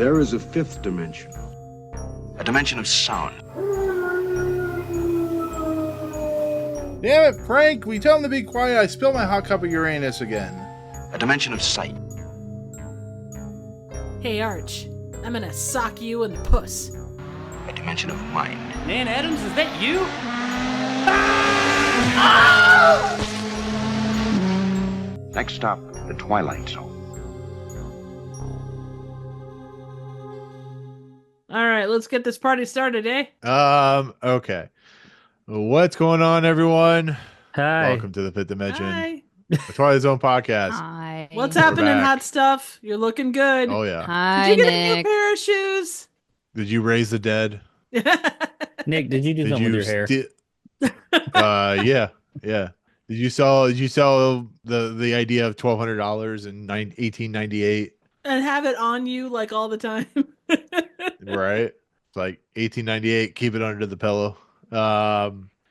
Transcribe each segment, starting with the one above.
There is a fifth dimension. A dimension of sound. Damn it, Frank! We tell him to be quiet. I spilled my hot cup of Uranus again. A dimension of sight. Hey, Arch. I'm gonna sock you in the puss. A dimension of mind. Nan Adams, is that you? Next stop, the Twilight Zone. All right, let's get this party started, eh? Okay. What's going on, everyone? Hi. Welcome to the Fifth Dimension, Hi. the Twilight Zone podcast. Hi. What's We're happening, back. hot stuff? You're looking good. Oh yeah. Hi, Did you get Nick. a new pair of shoes? Did you raise the dead? Nick, did you do something with your hair? Yeah. Did you sell the idea of $1,200 in 1898? And have it on you like all the time. Right. It's like 1898. Keep it under the pillow.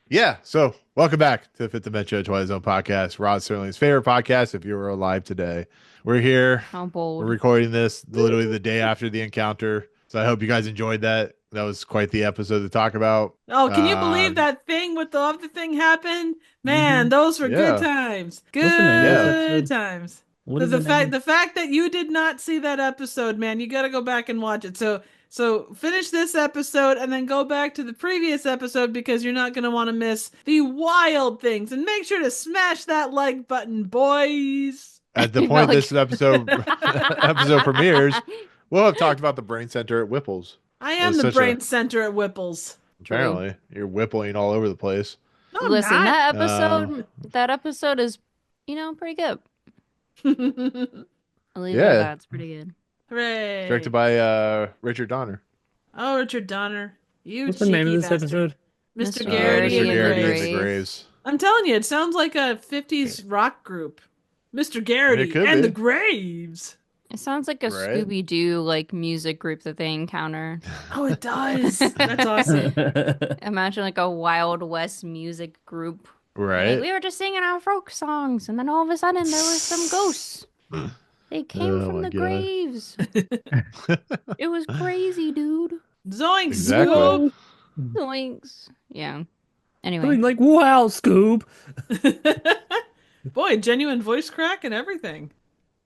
Yeah. So welcome back to the Fifth Dimension Twilight Zone podcast, Rod Serling's favorite podcast. If you were alive today, we're here. How bold. We're recording this literally the day after the encounter. So I hope you guys enjoyed that. That was quite the episode to talk about. Oh, can you believe that thing with the other thing happened? Man, those were Yeah. good times. What's the name of this Good episode? times. What is the name? fact that you did not see that episode, man, you got to go back and watch it. So finish this episode and then go back to the previous episode because you're not going to want to miss the wild things. And make sure to smash that like button, boys. At the point this episode premieres, we'll have talked about the brain center at Whipple's. I am It's the such brain a- center at Whipple's. Apparently, you're whippling all over the place. No, I'm Listen, not. that episode is, pretty good. I'll leave it Yeah. at that. It's pretty good. Hooray. Directed by Richard Donner. Oh, Richard Donner. You What's the name of cheeky this bastard. episode? Mr. Mr. Garrity Mr. and the Garrity Graves. and the Graves. I'm telling you, it sounds like a 50s rock group. Mr. Garrity It could and be. the Graves. It sounds like a Right. Scooby-Doo music group that they encounter. Oh, it does. That's awesome. Imagine like a Wild West music group. Right. Like, we were just singing our folk songs, and then all of a sudden there were some ghosts. They came Oh from my the God. graves. It was crazy, dude. Zoinks, Exactly. Scoob. Zoinks. Yeah. I Anyway. mean, like, wow, Scoob. Boy, genuine voice crack and everything.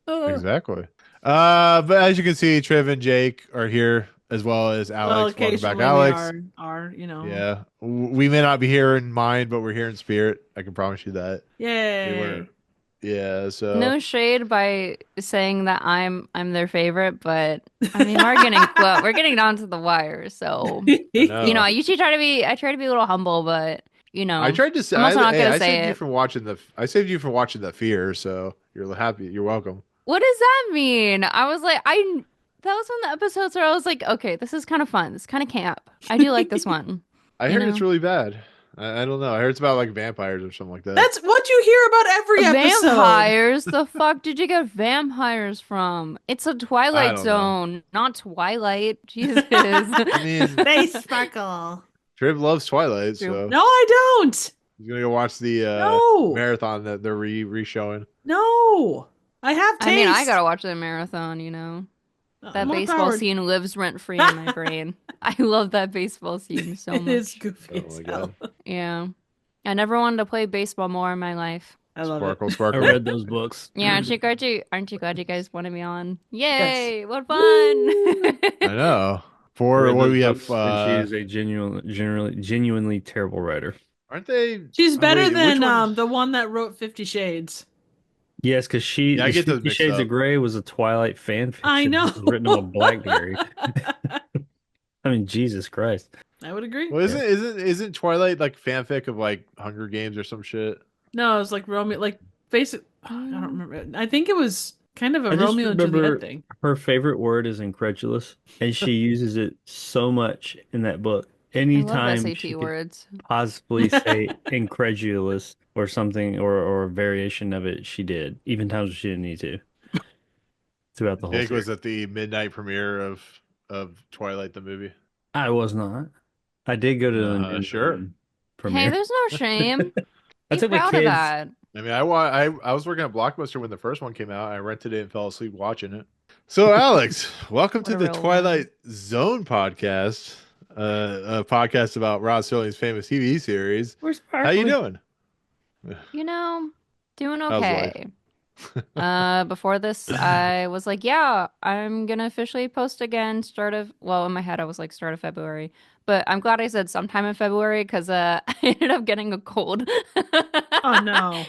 Exactly. But as you can see, Triv and Jake are here as well as Alex. Well, Welcome occasionally back, Alex. we are, Yeah. We may not be here in mind, but we're here in spirit. I can promise you that. Yay. Yeah. So No shade by saying that I'm their favorite, but I mean we're getting down to the wire. So No. I usually try to be a little humble, but I tried to say I'm also not gonna I say saved you it. from watching the fear, so you're happy. You're welcome. what does that mean? I was like, that was one of the episodes where I was like, okay, this is kind of fun. This is kind of camp. I do like this one. I You heard know? it's really bad. I don't know. I heard it's about like vampires or something like that. That's what you hear about every episode. Vampires? The fuck did you get vampires from? It's a I Twilight don't know. Zone, not Twilight. Jesus. I mean, They sparkle. Triv loves Twilight, so No, I don't. he's gonna go watch the No. marathon that they're re-showing. No. I have taste. I mean, I gotta watch the marathon, That More baseball power. scene lives rent free in my brain. I love that baseball scene so It much. is goofy Oh as my hell. God. Yeah. I never wanted to play baseball more in my life. I love it. Sparkle, I sparkle. read those books. Yeah, aren't you glad you guys wanted me on? Yay! What fun! I know. For Read what those we have, books, and she is a genuinely terrible writer. aren't they? She's oh, better wait, than which one? the one that wrote 50 Shades. Yes, because Yeah, I get those 50 mixed Shades up. of Grey was a Twilight fan fiction. I know. written by Blackberry. I mean, Jesus Christ. I would agree. Well, isn't Twilight like fanfic of like Hunger Games or some shit? No, it was like Romeo, like basic. I don't remember. I think it was kind of a I just Romeo and remember Juliet thing. her favorite word is incredulous, and she uses it so much in that book. I Anytime love she SAT could words. possibly say incredulous or something or a variation of it, she did, even times she didn't need to. Throughout the whole Jake was series. at the midnight premiere of Twilight the movie. I was not. I did go to the sure. Hey, premiere. there's no shame. I Be took my proud of kids. that. I mean, I was working at Blockbuster when the first one came out. I rented it and fell asleep watching it. So, Alex, welcome What to a the real Twilight Zone podcast, a podcast about Rod Serling's famous TV series. Where's How you Sparkly? doing? You know, doing How's life? okay. Before this, I was like, yeah, I'm gonna officially post again. Well, in my head, I was like, start of February. But I'm glad I said sometime in February because I ended up getting a cold. Oh no.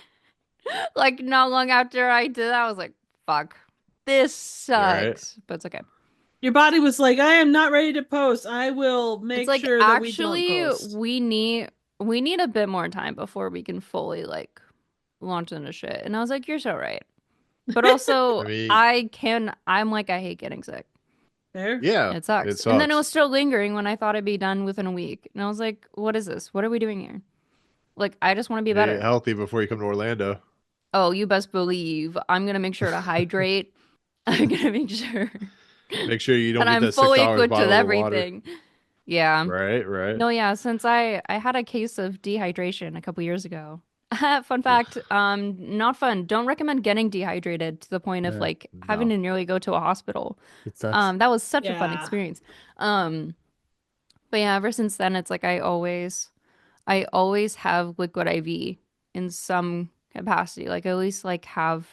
Like, not long after I did that, I was like, fuck, this You all right? sucks. But it's okay. Your body was like, I am not ready to post. I will It's make like, sure that we don't actually, post. we need a bit more time before we can fully like launch into shit. And I was like, you're so right. But also, I mean, I'm like, I hate getting sick. There. yeah, It sucks. it And then it sucks. was still lingering when I thought it'd be done within a week. And I was like, what is this? What are we doing here? Like, I just want to be Get better. healthy before you come to Orlando. Oh, you best believe I'm going to make sure to hydrate. I'm going to make sure Make sure you don't that get I'm that fully $6 equipped with bottle of water. everything. Yeah. Right, right. No, yeah, since I had a case of dehydration a couple years ago. Fun fact, not fun. Don't recommend getting dehydrated to the point of like having No. to nearly go to a hospital. It sucks. That was such a fun Yeah. experience. But yeah, ever since then it's like I always have liquid IV in some capacity. Like I at least like have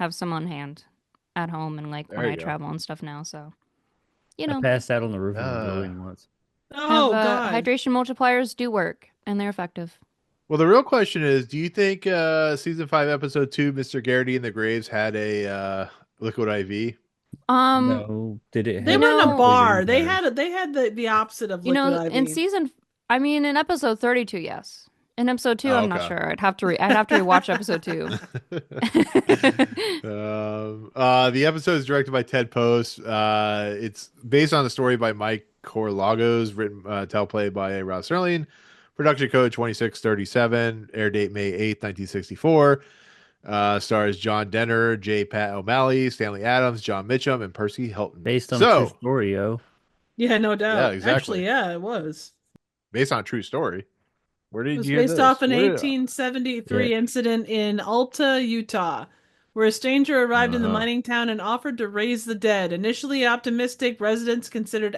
some on hand at home and like when There I you go. travel and stuff now, so you I know, passed out on the roof of a Ah. building once. Oh God. hydration multipliers do work and they're effective. Well, the real question is, do you think season 5, episode 2, Mr. Garrity in the Graves had a liquid IV? No, did it? They have were in a know- bar. poison They had the opposite of You liquid know, IV. in episode 32, yes. In episode 2, Oh, I'm not okay. sure. I'd have to rewatch episode 2. The episode is directed by Ted Post. It's based on a story by Mike Corlagos, written teleplay by Rod Serling. Production code 2637. Air date May 8th, 1964. Stars John Dehner, J. Pat O'Malley, Stanley Adams, John Mitchum, and Percy Helton. based on a true story, yo. Yeah, no doubt. Yeah, exactly. Actually, yeah, it was. Based on a true story. Where It did was you hear based this? off an Where did- 1873 Yeah. incident in Alta, Utah, where a stranger arrived in the Uh-huh. mining town and offered to raise the dead. Initially optimistic, residents reconsidered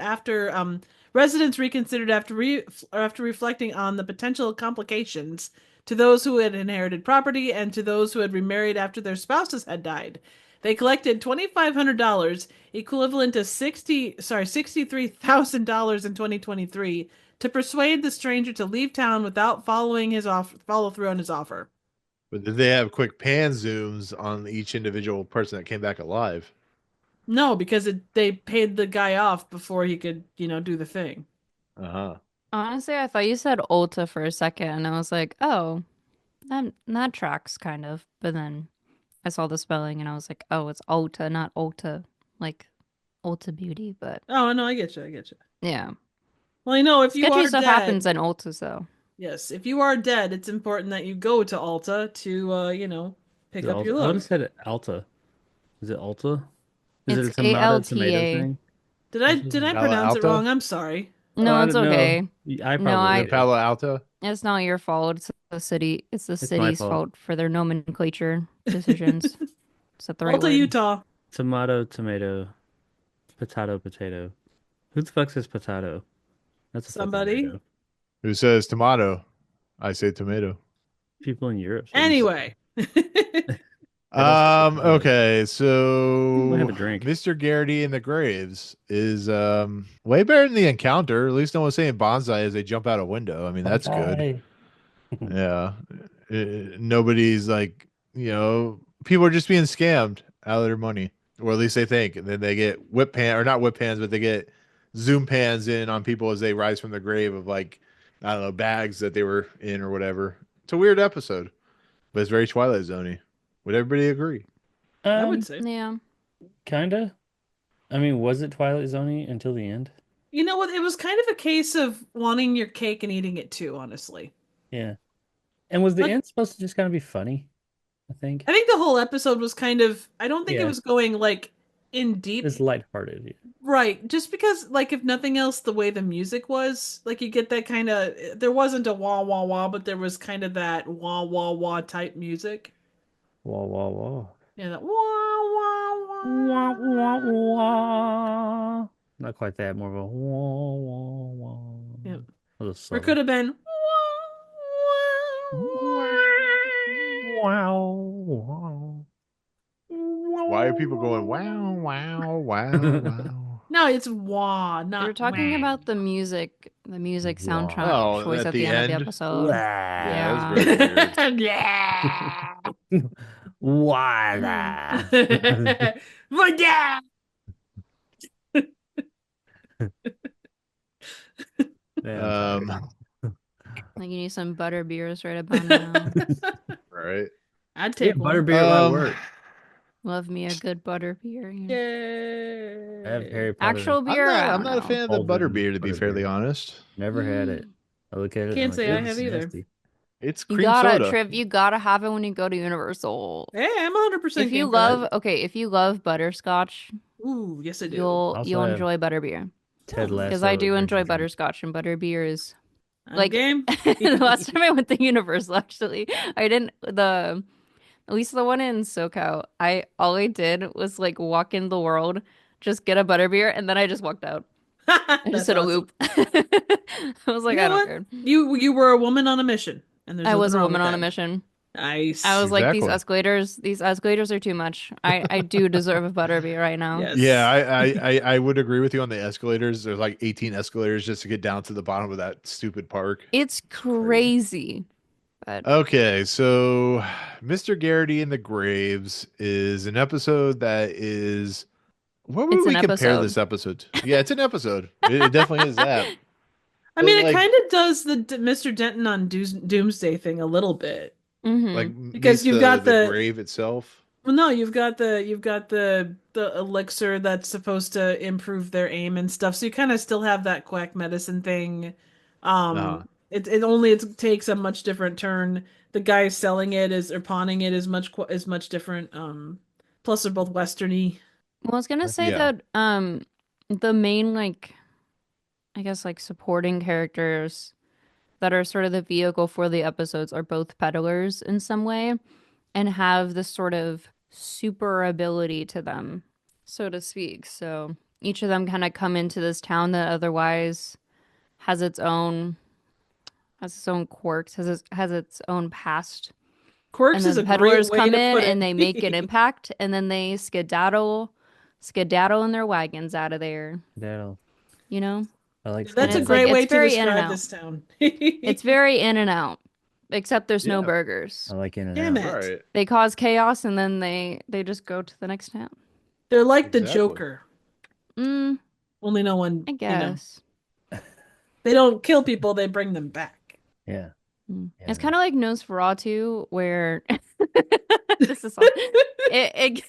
after reflecting on the potential complications to those who had inherited property and to those who had remarried after their spouses had died. They collected $2,500, equivalent to $63,000 in 2023, to persuade the stranger to leave town without follow through on his offer. But did they have quick pan zooms on each individual person that came back alive? No, because they paid the guy off before he could, do the thing. Uh-huh. Honestly, I thought you said Ulta for a second, and I was like, oh, that tracks kind of. But then I saw the spelling, and I was like, oh, it's Ulta, not Ulta, like Ulta Beauty. But Oh, no, I get you. yeah, Well, if you sketchy are stuff dead, happens in Ulta, so yes, if you are dead, it's important that you go to Alta to, pick Is it up your Alta? I would load. have said it Alta. Is it Alta? Is it it's a tomato ALTA. thing? Did I Palo pronounce it Alto? wrong? I'm sorry. No, I it's don't know. okay. I No, probably I- did. Palo Alto? It's not your fault. It's the city. It's the my city's fault. fault for their nomenclature decisions. Is that the right Alta, word? Utah. Tomato, tomato, potato, potato. Who the fuck says potato? That's a fucking Somebody. weirdo. Who says tomato? I say tomato. People in Europe. Anyway. Okay, so Might have a drink. Mr. Garrity in the Graves is way better than the encounter. At least no one's saying bonsai as they jump out a window. I mean, that's good. Yeah. Nobody's like, people are just being scammed out of their money, or at least they think. And then they get whip pan, or not whip pans, but they get zoom pans in on people as they rise from the grave of, like, I don't know, bags that they were in or whatever. It's a weird episode, but it's very Twilight Zone-y. Would everybody agree? I would say. Yeah. Kinda. I mean, was it Twilight Zone until the end? You know what? It was kind of a case of wanting your cake and eating it too, honestly. Yeah. And was the Like- end supposed to just kind of be funny? I think I think the whole episode was kind of, I don't think it Yeah. was going like in deep. it's lighthearted. Yeah. Right. Just because, like, if nothing else, the way the music was, like, you get that kind of, there wasn't a wah wah wah, but there was kind of that wah wah wah type music. Wah wah wah. Yeah, that wah wah Wah, wah, wah. Not quite that, more of a wah, wah, wah. Yep. A little Or subtle. could have been. Wow, wow. Why are people going wow, wow, wow, wow? No, it's wah, not. They were talking wah. about the music Wow. soundtrack Oh, choice at at the the end of the end? episode. Yeah, that Yeah. was very weird. Yeah. Voila. But yeah. Yeah, I'm sorry. Like you need some butter beers right about now. Right. I'd Yeah, take one. butterbeer at work. Love me a good butter beer. You know. I have Yay. Harry Potter. Actual beer, I I'm don't not a know. fan of the Alden butterbeer, to be butterbeer. fairly honest. Never had it. I look at it. Can't I'm like, say I "Oops, have either." nasty." It's You cream gotta soda. Triv, you gotta have it when you go to Universal. Hey, I'm 100% If you game for that. if you love butterscotch, Ooh, yes I do. you'll Also you'll have enjoy butterbeer. Ted Lasso. Because I do enjoy energy drink. butterscotch and butterbeer is I'm like game. the last time I went to Universal actually, I didn't at least the one in SoCal, all I did was like walk in the world, just get a butterbeer, and then I just walked out. I just That's did a awesome. loop. I was like, You know I don't what? care. You were a woman on a mission, and there's I was nothing a wrong woman with on a that. mission. Nice. I was like, these Exactly. escalators are too much. I do deserve a butterbeer right now. Yes. Yeah, I would agree with you on the escalators. There's like 18 escalators just to get down to the bottom of that stupid park. It's crazy. But Okay, so Mr. Garrity in the Graves is an episode that is. What would It's we an compare episode. this episode to? Yeah, it's an episode. It definitely is that. I mean, But, it like- kind of does the Mr. Denton on Doomsday thing a little bit. Like Because meets you've got the the- grave itself. Well, no, you've got the elixir that's supposed to improve their aim and stuff. So you kind of still have that quack medicine thing. Uh-huh. It takes a much different turn. The guy selling it or pawning it is much different. Plus they're both westerny. Well, I was gonna say Yeah. that the main like I guess like supporting characters that are sort of the vehicle for the episodes are both peddlers in some way and have this sort of super ability to them, so to speak. So each of them kind of come into this town that otherwise has its own quirks, has its own past. Quirks And is then a peddlers great way come to in put it. and they make an impact, and then they skedaddle in their wagons out of there. That'll. You know, I like. That's a it's great like- way it's to very in and describe out. this town. it's very in and out. Except there's no Yeah. burgers. I like in and Damn out. it. All right. They cause chaos and then they just go to the next town. They're like the Exactly. Joker. Only no one. I guess. They don't kill people; they bring them back. Yeah. Yeah. It's kind of like Nosferatu, where this is all... it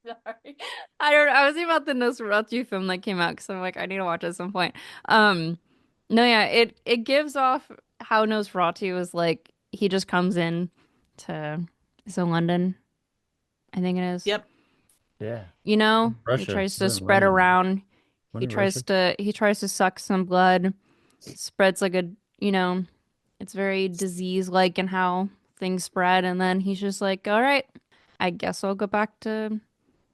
Sorry. I don't know. I was thinking about the Nosferatu film that came out because I'm like, I need to watch it at some point. No, yeah, it gives off how Nosferatu is like he just comes in to London, I think it is. Yep. Yeah. You know, Russia. he tries to Isn't spread London- around. Wasn't He it tries Russia? to suck some blood. Spreads like a, it's very disease like in how things spread, and then he's just like, all right, I guess I'll go back to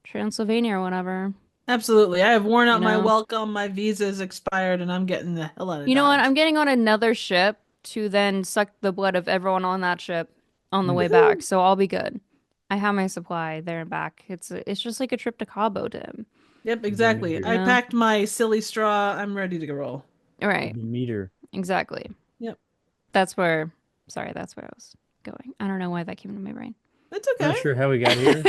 Transylvania or whatever. Absolutely. I have worn out You my know? welcome. My visa's expired, and I'm getting the hell out of You know what? Dodge. I'm getting on another ship to then suck the blood of everyone on that ship on the way back, so I'll be good. I have my supply there and back. It's just like a trip to Cabo to him. Yep, exactly. You I know? packed my silly straw. I'm ready to roll. All right, Meter. exactly. Yep. That's where I was going. I don't know why that came into my brain. That's Not okay. sure how we got here.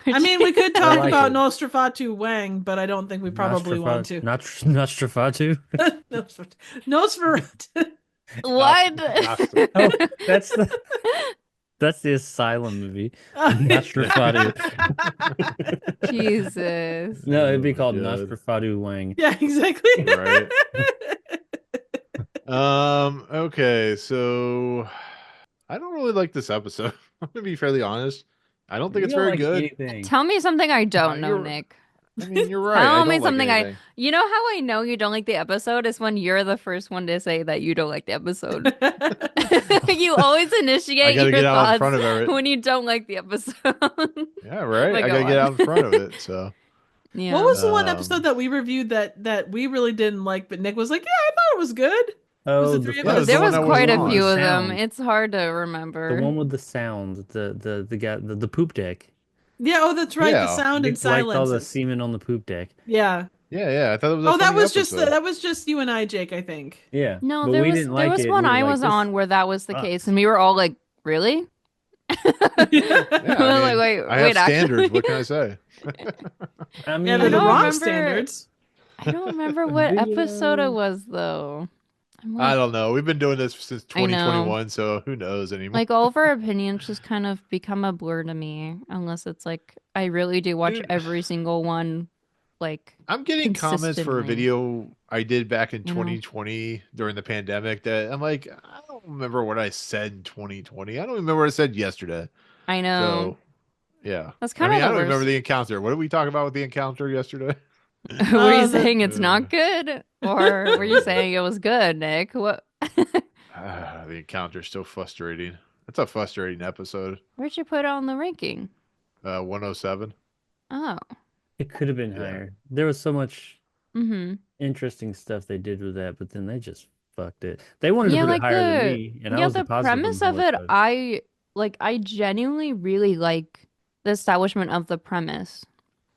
I mean, we could talk like about it. Nostrafatu Wang, but I don't think we probably want to. Nostrafatu. Nosferatu. What? Oh, that's the Asylum movie. Nostrafatu. Jesus. No, it'd be called God. Nostrafatu Wang. Yeah, exactly. Right. Okay, so I don't really like this episode. I'm gonna be fairly honest. I don't think it's very good. Anything. Tell me something I don't know, You're- Nick. I mean, you're right. Tell I me don't like something anything. you know how I know you don't like the episode is when you're the first one to say that you don't like the episode. You always I initiate got to your get out in thoughts front of it. when you don't like the episode. Yeah, right. But I go got to get on. out in front of it. So, Yeah. What was the one Um, episode that we reviewed that we really didn't like, but Nick was like, "Yeah, I thought it was good." Was Oh, it three of Yeah, it us? was There the one was I quite wasn't a few on. of them. Sound. It's hard to The remember. one with the sound, the guy, the poop deck. Yeah. Oh, that's right. The Yeah. sound and Nick liked all the silences. semen on the poop deck. Yeah. yeah. I thought it was a Oh, that funny was just episode. that was just you and I, Jake. I think. Yeah, No, but there we was didn't there like was it. one We were I like, was "This on where that was the sucks." case, and we were all like, "Really?" Yeah, I Like, mean, wait, I have wait, actually. standards. What can I say? I mean, Yeah, they're the don't wrong remember- standards. I don't remember what Video. episode it was though. I'm I like, don't know. We've been doing this since I know. 2021, so who knows anymore? like all of our opinions just kind of become a blur to me, unless it's like I really do watch Dude. every single one. Like, I'm getting comments for a consistently. video I did back in You know? 2020 during the pandemic that I'm like, I don't remember what I said in 2020. I don't remember what I said yesterday. I know. So, yeah. That's I kind mean, of I the don't remember worst. the encounter. What did we talk about with the encounter yesterday? Were you the- saying it's not good, or were you saying it was good, Nick? What? The encounter is so frustrating. That's a frustrating episode. Where'd you put it on the ranking? 107. Oh, it could have been Yeah. higher. There was so much mm-hmm. interesting stuff they did with that, but then they just fucked it. They wanted Yeah, to put like it higher than the me, and I yeah, was the positive premise on of the it, episode. I genuinely really like the establishment of the premise.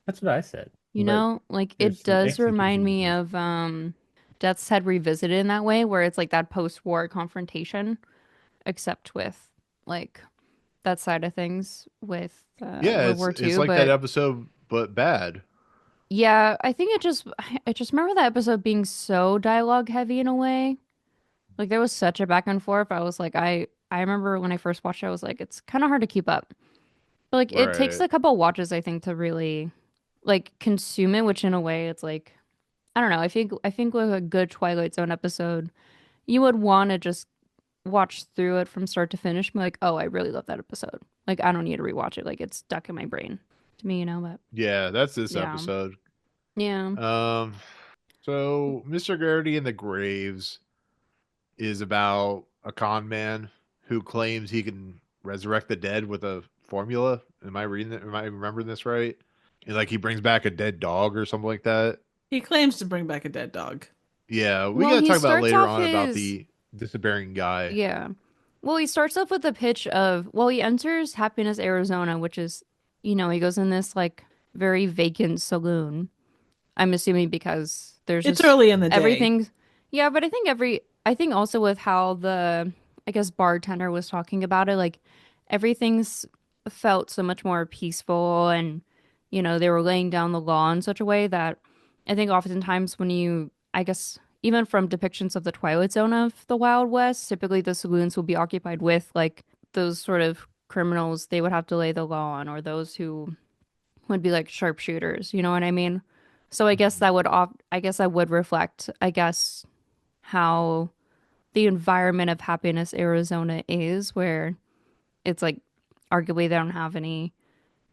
That's what I said. You But know, like there's it some does remind me execution of Death's Head Revisited in that way, where it's like that post-war confrontation, except with like that side of things with Yeah, World War it's II. like But that episode, but bad. yeah, I think I just remember that episode being so dialogue heavy in a way. Like there was such a back and forth. I was like, I remember when I first watched it, I was like, it's kind of hard to keep up. But like it takes Right. a couple watches, I think, to really like consume it, which in a way it's like I don't know. I think with a good Twilight Zone episode, you would want to just watch through it from start to finish and be like, oh, I really love that episode. Like I don't need to rewatch it. Like it's stuck in my brain to me, you know, but Yeah, that's this Yeah. episode. yeah. So Mr. Garrity in the Graves is about a con man who claims he can resurrect the dead with a formula. Am I reading it? Am I remembering this right? And like he brings back a dead dog or something like that. He claims to bring back a dead dog. Yeah, we Well, gotta he talk about starts later off on about his- the disappearing guy. Yeah. Well, he starts off with the pitch of, well, he enters Happiness, Arizona, which is, you know, he goes in this like very vacant saloon. I'm assuming because there's It's just early in the day. everything. Yeah, but I think also with how I guess bartender was talking about it, like everything's felt so much more peaceful and, you know, they were laying down the law in such a way that I think oftentimes I guess, even from depictions of the Twilight Zone of the Wild West, typically the saloons will be occupied with like those sort of criminals they would have to lay the law on, or those who would be like sharpshooters. You know what I mean? So I guess that would reflect, I guess, how the environment of Happiness, Arizona is, where it's like arguably they don't have any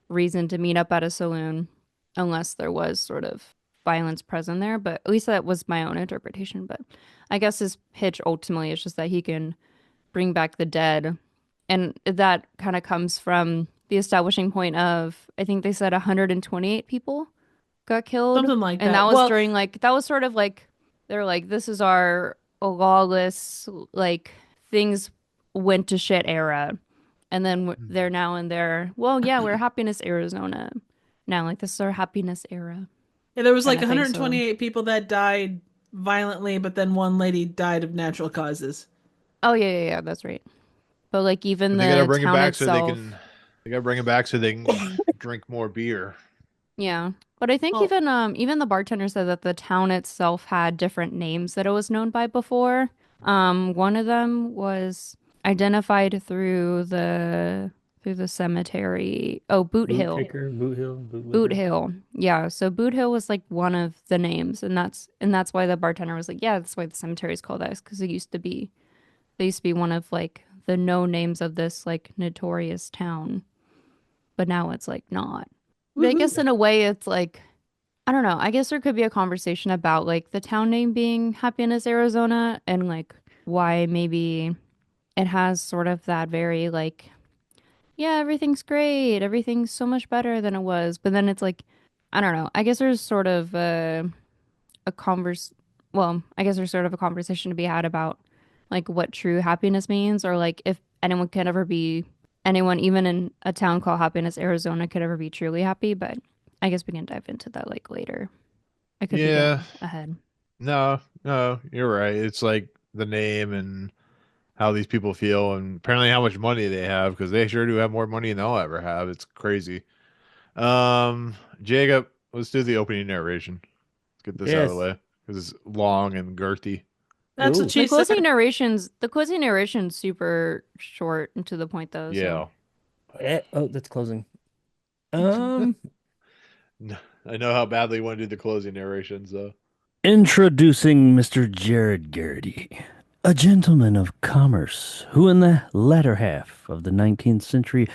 reason to meet up at a saloon unless there was sort of violence present there. But at least that was my own interpretation. But I guess his pitch ultimately is just that he can bring back the dead. And that kind of comes from the establishing point of, I think they said 128 people got killed. Something like And that. that was Well- during like, that was sort of like, they're like, this is our lawless, like things went to shit era. And then they're now in their, well, yeah, we're Happiness, Arizona. Now, like, this is our Happiness era. Yeah, there was like Kinda think so. 128 people that died violently, but then one lady died of natural causes. Oh, yeah, that's right. But, like, even They gotta the bring it town back itself. they gotta bring it back so they can drink more beer. Yeah. But I think Oh. even the bartender said that the town itself had different names that it was known by before. One of them was identified through the cemetery. Oh, Boot Hill. Kicker, Boot Hill, Boot Hill. Yeah, so Boot Hill was like one of the names, and that's why the bartender was like, yeah, that's why the cemetery is called that, because they used to be one of like the known names of this like notorious town. But now it's like not. But I guess in a way it's like, I don't know. I guess there could be a conversation about like the town name being Happiness, Arizona, and like why maybe it has sort of that very like, yeah, everything's great, everything's so much better than it was. But then it's like, I don't know. I guess there's sort of a converse. Well, I guess there's sort of a conversation to be had about like what true happiness means, or like if anyone could ever be anyone, even in a town called Happiness, Arizona, could ever be truly happy. But I guess we can dive into that like later. I could be Yeah. getting ahead. No, no, you're right. It's like the name and how these people feel, and apparently how much money they have, because they sure do have more money than I'll ever have. It's crazy. Jacob, let's do the opening narration. Let's get this out of the Yes. way because it's long and girthy. That's Ooh. what she The closing said. narration's super short and to the point though. Yeah. So Oh, that's closing. I know how badly you want to do the closing narrations, though. Introducing Mr. Jared Garrity, a gentleman of commerce who in the latter half of the 19th century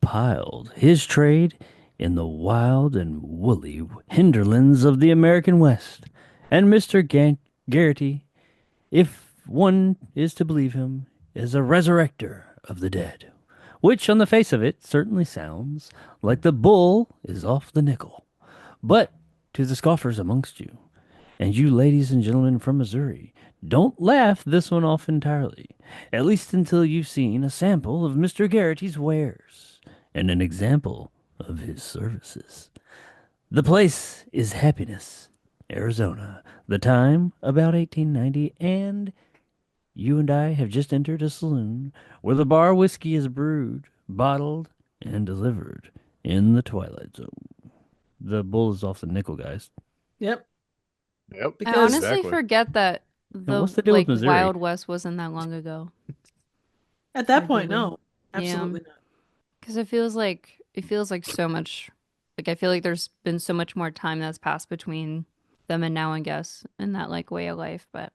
piled his trade in the wild and woolly hinterlands of the American West. And Mr. Garrity, if one is to believe him, is a resurrector of the dead, which on the face of it certainly sounds like the bull is off the nickel. But to the scoffers amongst you, and you ladies and gentlemen from Missouri, don't laugh this one off entirely, at least until you've seen a sample of Mr. Garrity's wares and an example of his services. The place is Happiness, Arizona. The time about 1890, and you and I have just entered a saloon where the bar whiskey is brewed, bottled, and delivered in the Twilight Zone. The bull is off the nickel, guys. Yep. Yep. I Because honestly Exactly. forget that the what's the deal with like Missouri? Wild West wasn't that long ago. at that I point, believe. no, absolutely not. Because it feels like so much. Like I feel like there's been so much more time that's passed between them and now, I guess, in that like way of life. But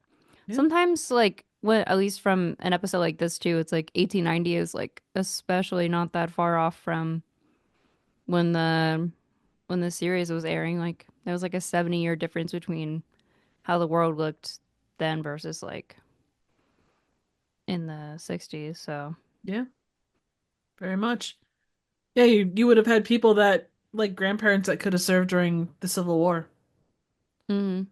Yeah. sometimes, like, what at least from an episode like this too, it's like 1890 is like especially not that far off from when the series was airing. Like there was like a 70-year difference between how the world looked then versus like in the 60s. So Yeah, very much. Yeah, you would have had people that like grandparents that could have served during the Civil War. hmm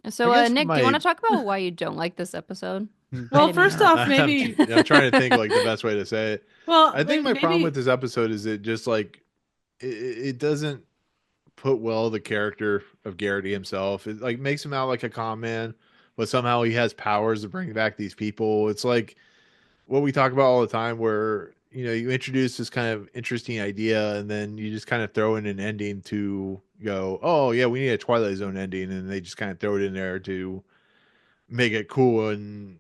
I guess Nick, do you want my to talk about why you don't like this episode? I Well, didn't mean to first interrupt. off, maybe. I'm trying to think like the best way to say it. Well, I think my problem with maybe. this episode is it just like it doesn't put well the character of Garrity himself. It like makes him out like a con man, but somehow he has powers to bring back these people. It's like what we talk about all the time, where you introduce this kind of interesting idea and then you just kind of throw in an ending to go, oh yeah, we need a Twilight Zone ending, and they just kind of throw it in there to make it cool and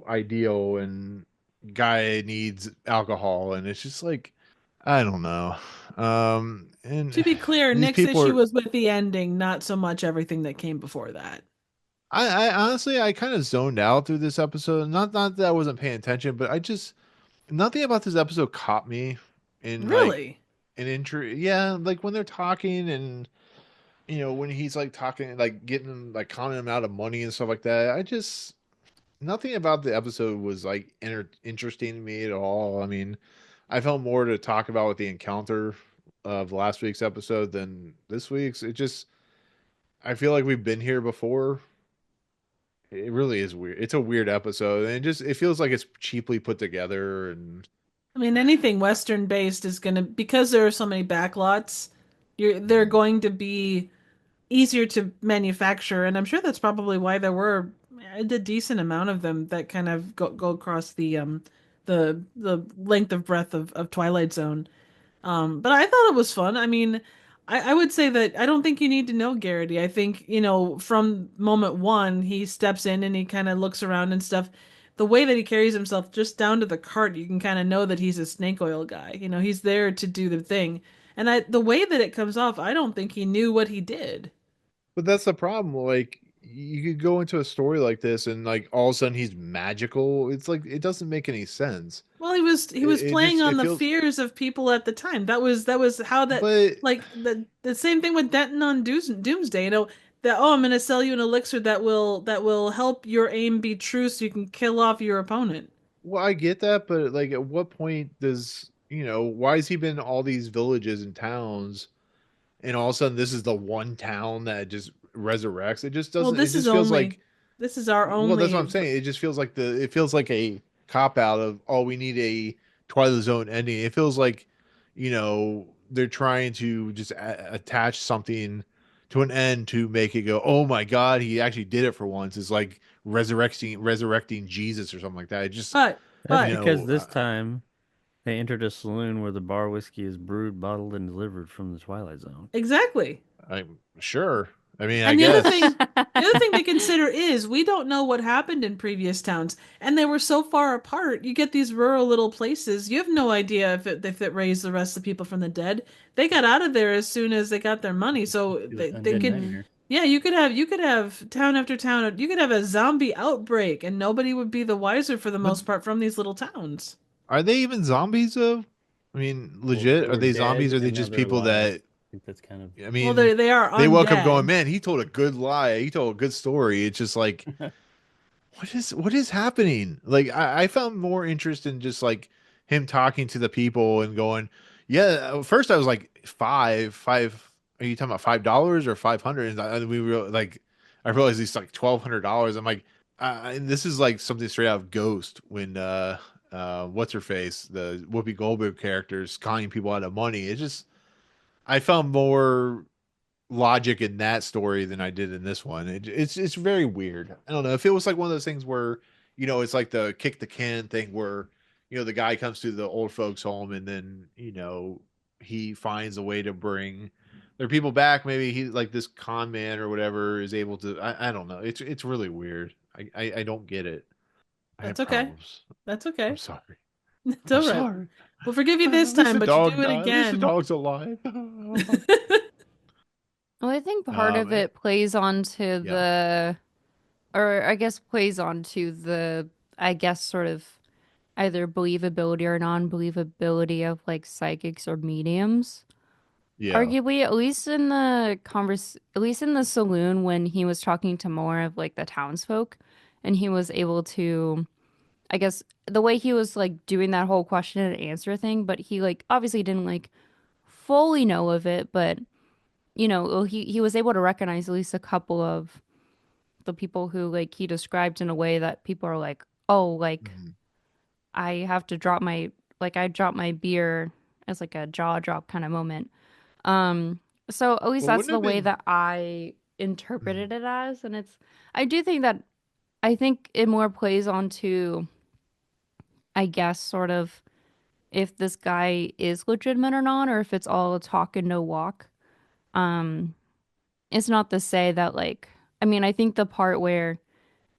ideal, and guy needs alcohol, and it's just like I don't know. And To be clear, these Nick's people issue are. was with the ending, not so much everything that came before that. I honestly I kind of zoned out through this episode. Not that I wasn't paying attention, but I just nothing about this episode caught me in like Really? an intro. Yeah, like when they're talking, and when he's like talking, like getting like conning him out of money and stuff like that. I just nothing about the episode was like interesting to me at all. I mean, I felt more to talk about with the encounter of last week's episode than this week's. It just I feel like we've been here before. It really is weird. It's a weird episode, and it feels like it's cheaply put together. And I mean, anything Western based is gonna, because there are so many backlots, they're going to be easier to manufacture, and I'm sure that's probably why there were a decent amount of them that kind of go across the length of breadth of Twilight Zone. But I thought it was fun. I mean, I would say that I don't think you need to know Garrity. I think, from moment one, he steps in and he kind of looks around and stuff. The way that he carries himself, just down to the cart, you can kind of know that he's a snake oil guy. He's there to do the thing. And the way that it comes off, I don't think he knew what he did. but that's the problem. Like you could go into a story like this and like all of a sudden he's magical. It's like it doesn't make any sense. Well, he was It playing just on it the feels, fears of people at the time. That was how that but like the same thing with Denton on Doomsday. That I'm going to sell you an elixir that will help your aim be true, so you can kill off your opponent. well, I get that, but like at what point does why has he been in all these villages and towns and all of a sudden this is the one town that just resurrects? It just Well, doesn't, it just feels like, this is our well, that's what I'm only. saying. It just feels like it feels like a cop out of, oh, we need a Twilight Zone ending. It feels like, they're trying to just attach something to an end to make it go, oh my God, he actually did it for once. It's like resurrecting Jesus or something like that. It just, But That's you but because know, this time they entered a saloon where the bar whiskey is brewed, bottled, and delivered from the Twilight Zone. exactly. I'm sure. I mean, I And guess. the other thing to consider is we don't know what happened in previous towns, and they were so far apart. You get these rural little places. You have no idea if it raised the rest of the people from the dead. They got out of there as soon as they got their money. So they Undead could, Nightmare. yeah, you could have town after town. You could have a zombie outbreak, and nobody would be the wiser for the But most part from these little towns. are they even zombies though? I mean, Well, if they legit, are were they zombies? Or dead are they and now just they're people alive, that, I think that's kind of. I Well, mean, they are they woke up going, undead. man, he told a good lie. He told a good story. It's just like, what is happening? Like, I found more interest in just like him talking to the people and going, yeah. At first, I was like, five. Are you talking about $5 or 500? And we were like, I realized it's like $1,200. I'm like, and this is like something straight out of Ghost when what's her face, the Whoopi Goldberg characters conning people out of money. It's just, I found more logic in that story than I did in this one. It's very weird. I don't know if it was like one of those things where it's like the kick the can thing where the guy comes to the old folks home and then he finds a way to bring their people back. Maybe he like this con man or whatever is able to. I don't know. It's really weird. I don't get it. I have That's okay. problems. That's I'm okay. sorry. It's I'm all right. sorry. We'll forgive you this At least time, the but you dog do it died. At least the again. dog's alive. Well, I think part of it plays onto Yeah. or I guess plays onto I guess, sort of either believability or non-believability of like psychics or mediums. Yeah. Arguably, at least in the saloon when he was talking to more of like the townsfolk, and he was able to, I guess, the way he was like doing that whole question and answer thing, but he like obviously didn't like fully know of it, but he was able to recognize at least a couple of the people who like he described in a way that people are like, oh, like Mhm. I have to drop my I dropped my beer as like a jaw drop kind of moment. Um, so at least Well, that's wouldn't it the have way been? that I Mhm. interpreted it as, and I do think that I think it more plays onto, I guess, sort of if this guy is legitimate or not, or if it's all a talk and no walk. Um, it's not to say that like, I mean, I think the part where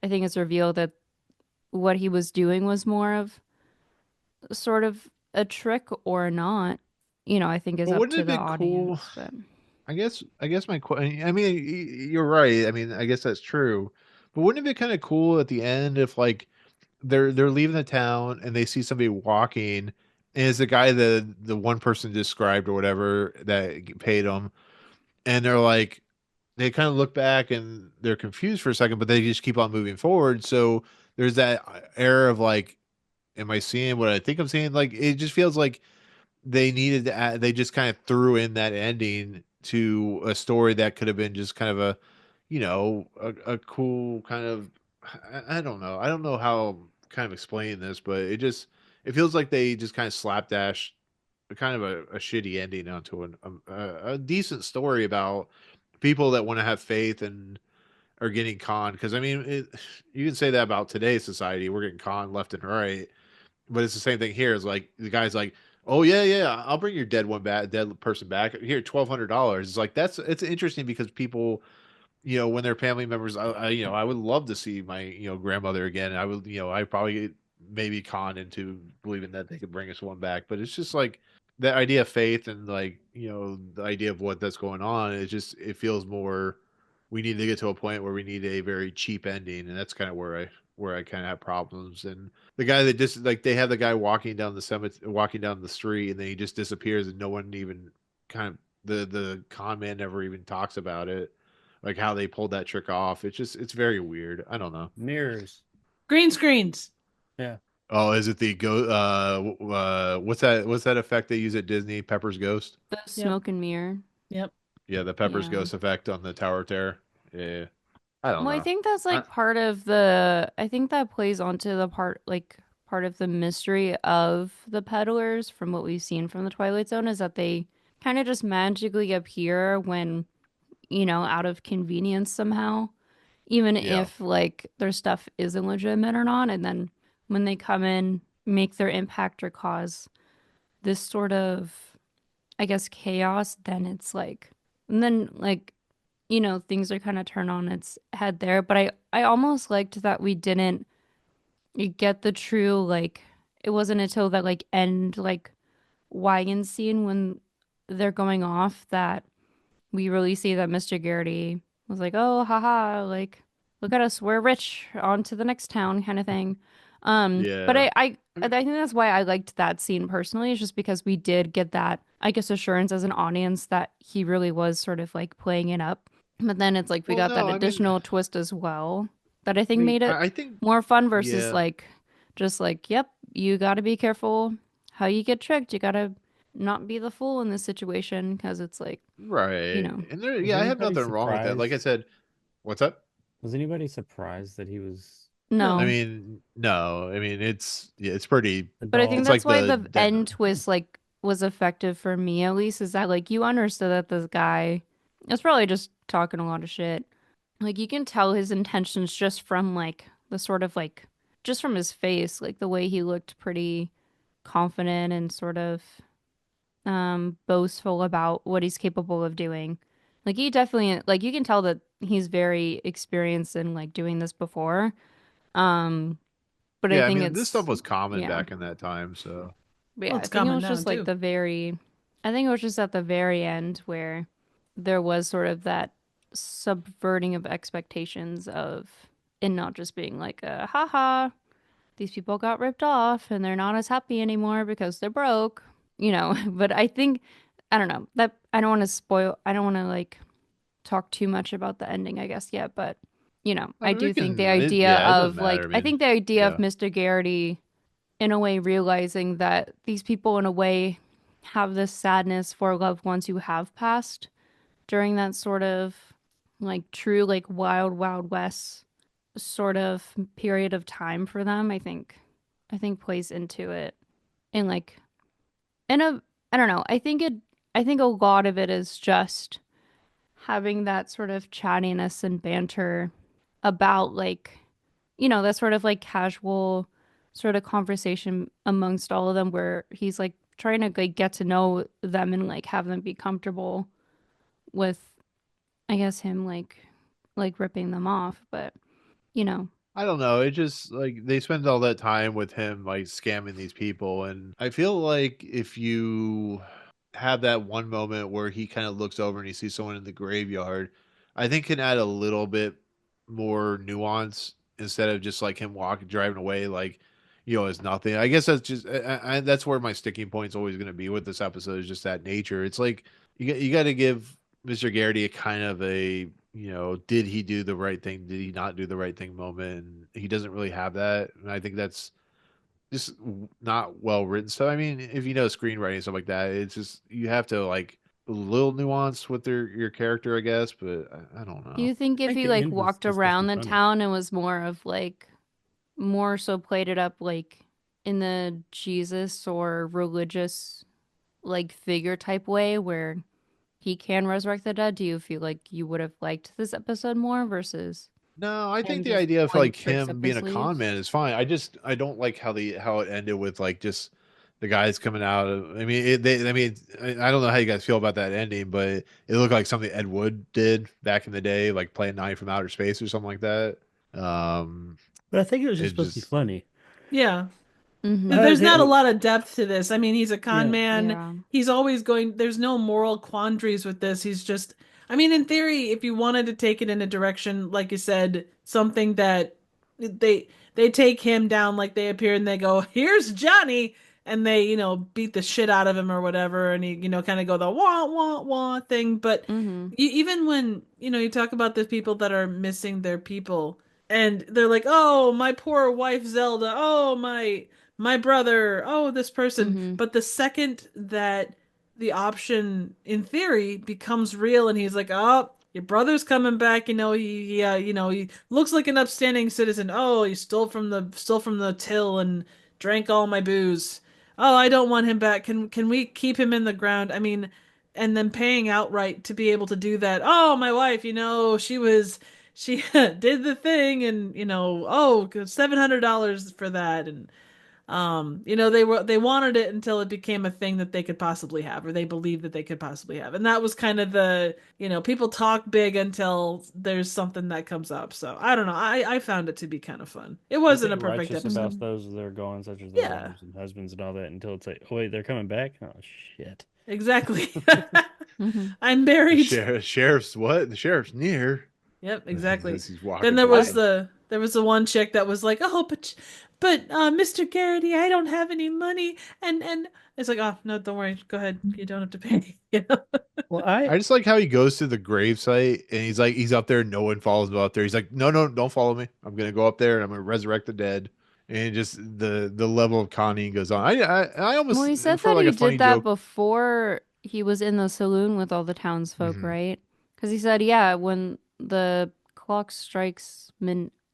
I think it's revealed that what he was doing was more of sort of a trick or not, I think is But up wouldn't it to have the been cool? audience. But I guess my question. I mean, you're right. I mean, I guess that's true. But wouldn't it be kind of cool at the end if like they're leaving the town and they see somebody walking, and it's the guy the one person described or whatever that paid them, and they're like they kind of look back and they're confused for a second, but they just keep on moving forward. So there's that air of like, am I seeing what I think I'm seeing? Like it just feels like they needed to add, they just kind of threw in that ending to a story that could have been just kind of a cool kind of, I don't know. I don't know how kind of explain this, but it feels like they just kind of slapdash kind of a shitty ending onto a decent story about people that want to have faith and are getting conned. Because I mean, you can say that about today's society. We're getting conned left and right, but it's the same thing here. It's like the guy's like, "Oh yeah, yeah, I'll bring your dead person back. Here, $1,200." It's like it's interesting because people, when their family members, I would love to see my grandmother again. I would, I probably maybe con into believing that they could bring us one back. But it's just like that idea of faith and like the idea of what that's going on. It feels more. we need to get to a point where we need a very cheap ending, and that's kind of where I kind of have problems. And the guy that just like they have the guy walking down the walking down the street, and then he just disappears, and no one even kind of the con man never even talks about it, like how they pulled that trick off. It's very weird. I don't know. Mirrors. Green screens. Yeah. Oh, is it the what's that effect they use at Disney? Pepper's Ghost? The smoke and mirror. Yep. Yeah, the Pepper's Yeah. Ghost effect on the Tower of Terror. Yeah. I don't Well, know. I think that's like part of the. I think that plays onto the part of the mystery of the peddlers from what we've seen from the Twilight Zone is that they kind of just magically appear when, out of convenience somehow, even Yeah. if like their stuff isn't legitimate or not, and then when they come in, make their impact or cause this sort of, I guess, chaos, then it's like, and then like things are kind of turned on its head there. But I almost liked that we didn't get the true, like, it wasn't until that, like, end, like, wagon scene when they're going off that we really see that Mr. Garrity was like, oh, haha, like, look at us, we're rich, on to the next town kind of thing. But Yeah. I think that's why I liked that scene personally, is just because we did get that, I guess, assurance as an audience that he really was sort of like playing it up. But then it's like we Well, got that no, I mean, additional twist as well that I I think mean, made it I think more fun versus yeah. like just like, yep, you got to be careful how you get tricked. You got to not be the fool in this situation because it's like, Right. And there, Was yeah, I have anybody nothing wrong with that. Like I surprised? said, what's up? Was anybody surprised that he was I no. mean, no. I mean, it's pretty. the But I think It's dog? like that's why the the Dehner. end twist like was effective for me at least, is that like you understood that this guy is probably just talking a lot of shit. Like you can tell his intentions just from like the sort of like just from his face, like the way he looked pretty confident and sort of boastful about what he's capable of doing. Like he definitely like you can tell that he's very experienced in like doing this before. Um but I Yeah, I think mean, this stuff it's was common yeah. back in that time. So But Well, yeah, it's I think it coming was down just like too. I think it was just at the very end where there was sort of that subverting of expectations of, and not just being like, haha, these people got ripped off and they're not as happy anymore because they're broke, But I think, I don't know, that I don't want to like talk too much about the ending, I guess, yet, but, I I mean, we do think the can. idea Yeah, it doesn't of matter. like, I I mean, think the idea of yeah. Mr. Garrity in a way realizing that these people in a way have this sadness for loved ones who have passed during that sort of like true like wild west sort of period of time for them. I think plays into it. And like in a I don't know, I think a lot of it is just having that sort of chattiness and banter about like that sort of like casual sort of conversation amongst all of them where he's like trying to like get to know them and like have them be comfortable with, I guess, him like ripping them off, but you know. I don't know. It just like they spend all that time with him like scamming these people, and I feel like if you have that one moment where he kind of looks over and he sees someone in the graveyard, I think can add a little bit more nuance instead of just like him walking driving away like as nothing. I guess that's just that's where my sticking point's always going to be with this episode is just that nature. It's like you got to give Mr. Garrity a kind of a did he do the right thing? Did he not do the right thing moment? And he doesn't really have that. And I think that's just not well written stuff. I mean, if you know screenwriting and stuff like that, it's just you have to like a little nuance with your character, I guess. But I don't Do know. you think I if think he the like end was walked just supposed to around be the funny. town and was more of like more so played it up like in the Jesus or religious like figure type way where he can resurrect the dead, do you feel like you would have liked this episode more versus No, I him think the just idea of pulling like tricks him up being his a con sleeves? man is fine. I don't like how it ended with like just the guys coming out of. I mean, I don't know how you guys feel about that ending, but it looked like something Ed Wood did back in the day, like playing Nine from Outer Space or something like that. Um, But I think it was just it supposed to be just funny. Yeah. Mm-hmm. There's not a Well, lot of depth to this. I mean, he's a con yeah, man. Yeah. He's always going, there's no moral quandaries with this. He's just, I mean, in theory, if you wanted to take it in a direction, like you said, something that they take him down, like they appear and they go, "Here's Johnny," and they, beat the shit out of him or whatever, and he, kind of go the wah wah wah thing. But Mm-hmm. even when, you talk about the people that are missing their people, and they're like, "Oh, my poor wife Zelda. Oh, my brother. Oh, this person." Mm-hmm. But the second that the option in theory becomes real and he's like, "Oh, your brother's coming back, he looks like an upstanding citizen. Oh, he stole from the till and drank all my booze. Oh, I don't want him back. Can we keep him in the ground?" I mean, and then paying outright to be able to do that. "Oh, my wife, she did the thing, and oh, $700 for that." And they wanted it until it became a thing that they could possibly have, or they believed that they could possibly have. And that was kind of the, people talk big until there's something that comes up. So I don't know. I found it to be kind of fun. It wasn't a They perfect righteous episode. about those that are gone, such as their Yeah, wives and husbands and all that, until it's like, oh wait, they're coming back. Oh shit. exactly. Mm-hmm. I'm The buried. sheriff's what? The sheriff's near. Yep, exactly. As he's walking Then there was by. the one chick that was like, "Oh, but Mr. Garrity, I don't have any money," and it's like, "Oh no, don't worry, go ahead, you don't have to pay." Well, I just like how he goes to the gravesite and he's up there. No one follows him up there. He's like, no, don't follow me. I'm gonna go up there and I'm gonna resurrect the dead. And just the level of conning goes on. I almost Well, he said for that like he a funny did that joke. before he was in the saloon with all the townsfolk, Mhm. right? Because he said, yeah, when the clock strikes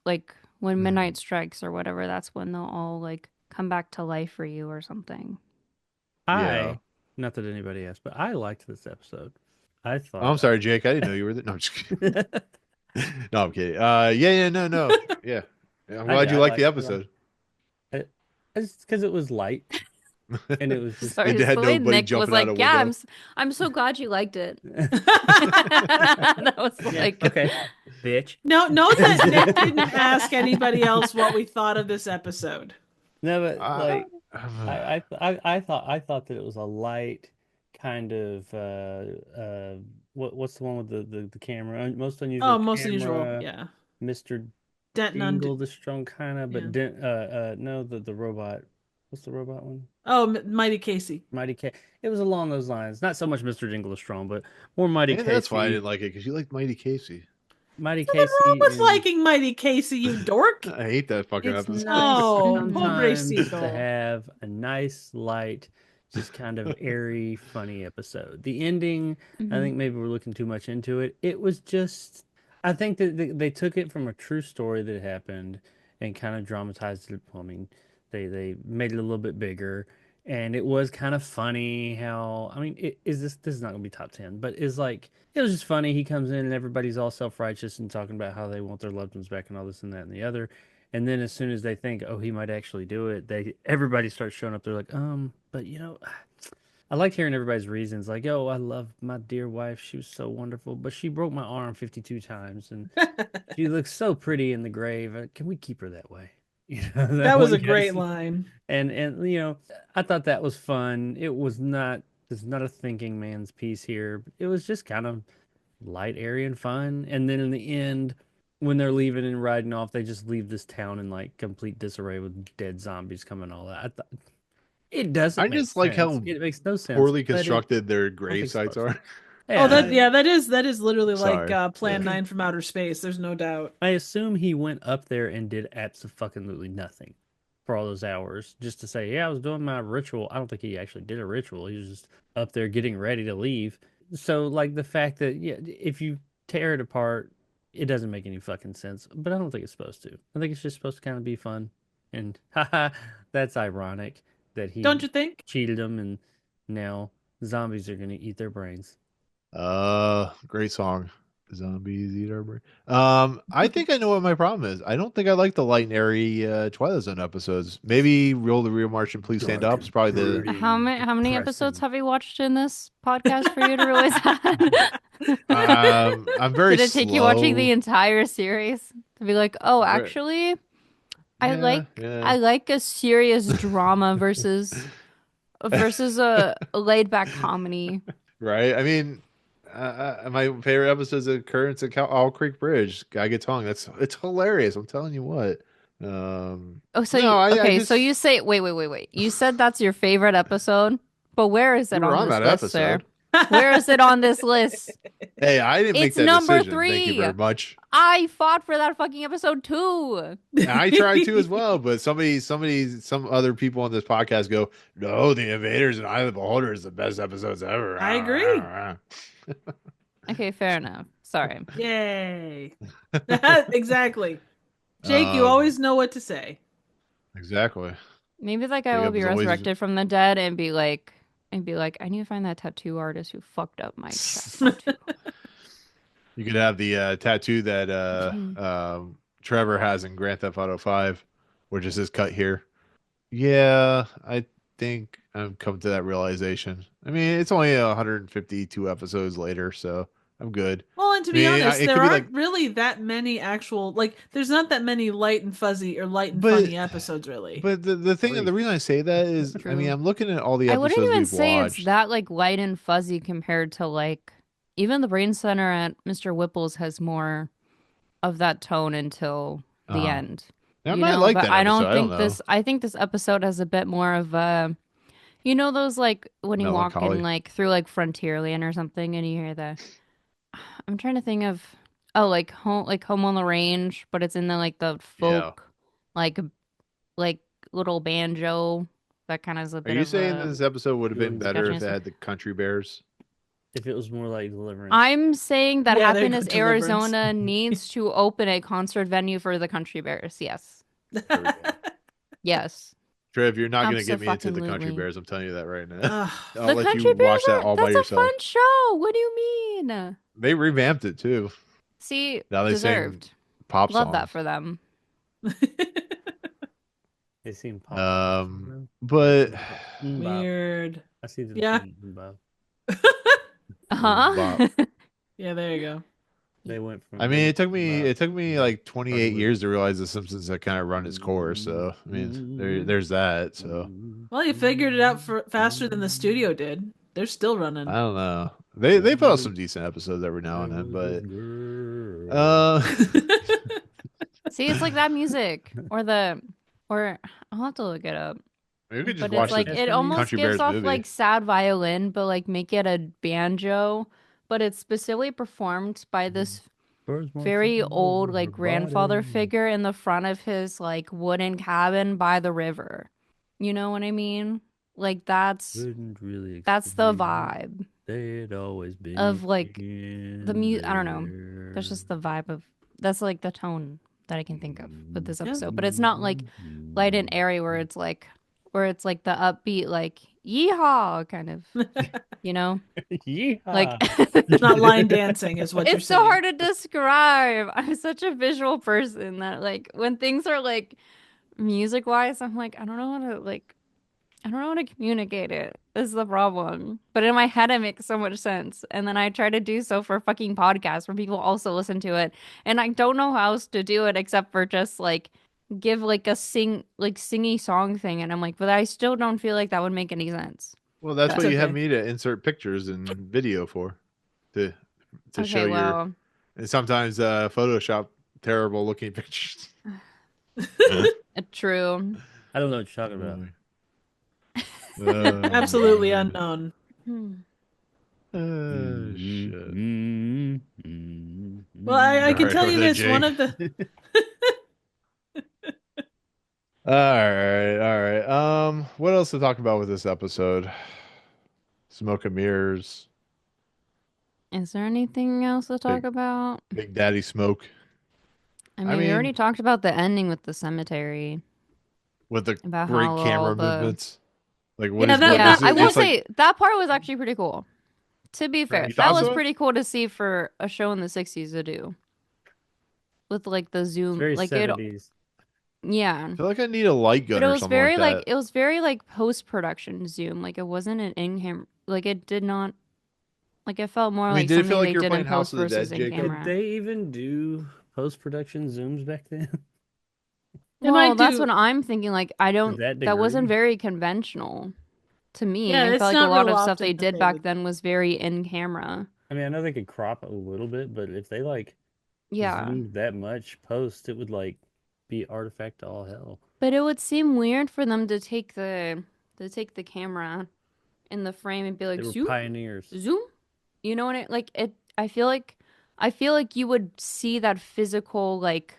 like when Mhm. midnight strikes or whatever, that's when they'll all like come back to life for you or something. Yeah. Not that anybody asked, but I liked this episode. I Oh, thought. I'm sorry, Jake. I didn't know you were there. No, I'm just kidding. No, I'm kidding. No. Yeah. I'm glad you liked the episode. It's because it was light and it was just. Sorry, It just had the way nobody Nick was jumping out a like, "Yeah, window. I'm so glad you liked it." That was Yeah, like, okay, bitch. No, note that Nick didn't ask anybody else what we thought of this episode. No, but Uh, like I thought that it was a light kind of what's the one with the camera? Most unusual Oh, most unusual, camera, yeah. Mr. Denton Dingle the Strong kind of, yeah. but no, the robot. What's the robot one? Oh, Mighty Casey. Mighty K. It was along those lines. Not so much Mr. Dingle the Strong, but more Mighty and that's why I Casey. didn't like it because you liked Mighty Casey. Mighty Nothing wrong Casey with is liking Mighty Casey, you dork. I hate that fucking it's episode. nice Oh, sometimes pobrecito. to have a nice, light, just kind of airy, funny episode. The ending, I think maybe we're looking too much into it. It was just, I think that they took it from a true story that happened and kind of dramatized it. I mean, they made it a little bit bigger. And it was kind of funny how, I mean, this is not gonna be top 10, but it's like it was just funny. He comes in and everybody's all self-righteous and talking about how they want their loved ones back and all this and that and the other. And then as soon as they think, oh, he might actually do it, everybody starts showing up. They're like, but I liked hearing everybody's reasons. Like, oh, I love my dear wife. She was so wonderful, but she broke my arm 52 times, and she looks so pretty in the grave. Can we keep her that way? That was a one great guy's- line. And I thought that was fun. It's not a thinking man's piece here. It was just kind of light, airy, and fun. And then in the end, when they're leaving and riding off, they just leave this town in like complete disarray with dead zombies coming all that. I thought it doesn't. I make just like sense. how It makes no sense. poorly but constructed their I think grave it's sites supposed are. Yeah, Oh, that is literally Sorry. like Plan Yeah. 9 from outer space. There's no doubt. I assume he went up there and did absolutely nothing for all those hours just to say, yeah, I was doing my ritual. I don't think he actually did a ritual. He was just up there getting ready to leave. So, like, the fact that, yeah, if you tear it apart, it doesn't make any fucking sense. But I don't think it's supposed to. I think it's just supposed to kind of be fun. And, haha, that's ironic that he Don't you think? cheated him and now zombies are going to eat their brains. Great song. Zombies eat our brain. I think I know what my problem is. I don't think I like the light and airy Twilight Zone episodes. Maybe Real the Real Martian, Please Stand Up is probably the. how many episodes have you watched in this podcast for you to realize that? I'm very. Did it take you watching the slow. entire series to be like, oh, Right. actually, I Yeah. like a serious drama versus a laid back comedy. Right. I mean, my favorite episode is Occurrence at Owl Creek Bridge. Guy gets hung. It's hilarious. I'm telling you what. Oh, so No, I okay, just so you say wait. You said that's your favorite episode, but where is you it were on on this that list, sir? episode. Where is it on this list? Hey, I didn't make It's that number decision. Thank you 3. very much. I fought for that fucking episode too. And I tried to as well, but some other people on this podcast go, no, The Invaders and Eye of the Beholder is the best episodes ever. I agree. Okay, fair enough. Sorry. Yay. Exactly. Jake, you always know what to say. Exactly. Maybe that guy will be resurrected from the dead and be like, I need to find that tattoo artist who fucked up my chest tattoo. You could have the tattoo that Trevor has in Grand Theft Auto 5, which is his cut here. Yeah, I think I'm coming to that realization. I mean, it's only 152 episodes later, so I'm good. Well, and to be honest, there aren't really that many actual, there's not that many light and fuzzy or light and funny episodes, really. But the reason I say that is, True. I mean, I'm looking at all the episodes I wouldn't even we've say watched. it's that light and fuzzy compared to even the Brain Center at Mr. Whipple's has more of that tone until the end. I might like that episode. I think this episode has a bit more of those when you walk in through Frontierland or something and you hear the I'm trying to think of Home on the Range, but it's in the folk little banjo that kind of is a bit. Are you saying this episode would have been better if it had the Country Bears? If it was more like Deliverance. I'm saying that Happiness Arizona needs to open a concert venue for the Country Bears. Yes. Yes. Trev, you're not going to get me into the Country Bears. I'm telling you that right now. I'll let Country you watch that all by yourself. That's a fun show. What do you mean? They revamped it too. See, now they deserved. Sing pop songs. Love that for them. They seem pop. But weird. I see the Yeah, there you go. They went from. I mean, it took me like 28 years to realize The Simpsons had kind of run its course. So I mean, there's that. So well, you figured it out faster than the studio did. They're still running. I don't know. They put out some decent episodes every now and then, but see, it's like that music or I'll have to look it up. You could just but watch it's it almost Country gives Bears off movie. sad violin, but make it a banjo. But it's specifically performed by this very old grandfather figure in the front of his wooden cabin by the river. You know what I mean? That's the vibe. They'd always been of the music. I don't know. That's just the vibe of that's the tone that I can think of with this episode. But it's not light and airy where it's the upbeat yeehaw kind of, yeehaw. It's not line dancing is what you're saying. It's so hard to describe. I'm such a visual person that when things are music wise, I'm I don't know how to communicate it. Is the problem. But in my head, it makes so much sense. And then I try to do so for fucking podcasts where people also listen to it. And I don't know how else to do it except for just give a singy song thing. And I'm but I still don't feel like that would make any sense. Well, that's what you have me to insert pictures and video for to show your. And sometimes Photoshop terrible looking pictures. True. I don't know what you're talking about. Absolutely unknown. Shit. Well, I can tell you this. One of the. All right. What else to talk about with this episode? Smoke and mirrors. Is there anything else to talk about? Big Daddy Smoke. I mean, we already talked about the ending with the cemetery. With the great camera movements. I will say that part was actually pretty cool. To be fair, that was pretty cool to see for a show in the 60s to do. With the zoom, very 70s. Yeah. I feel like I need a light gun. But it was or something very that. it was very post production zoom. It wasn't an in camera. It did not. It felt more did it feel something you're they did playing in post House of the versus Dead, in Jacob? camera. Did they even do post production zooms back then? Well, that's what I'm thinking. That wasn't very conventional to me. Yeah, I it's felt not a lot real of stuff often they that did they back would- then was very in camera. I mean, I know they could crop a little bit, but if they like Yeah. zoomed that much post, it would like be artifact to all hell. But it would seem weird for them to take the camera in the frame and be They like were zoom, pioneers. zoom. You know what it like it I feel like you would see that physical like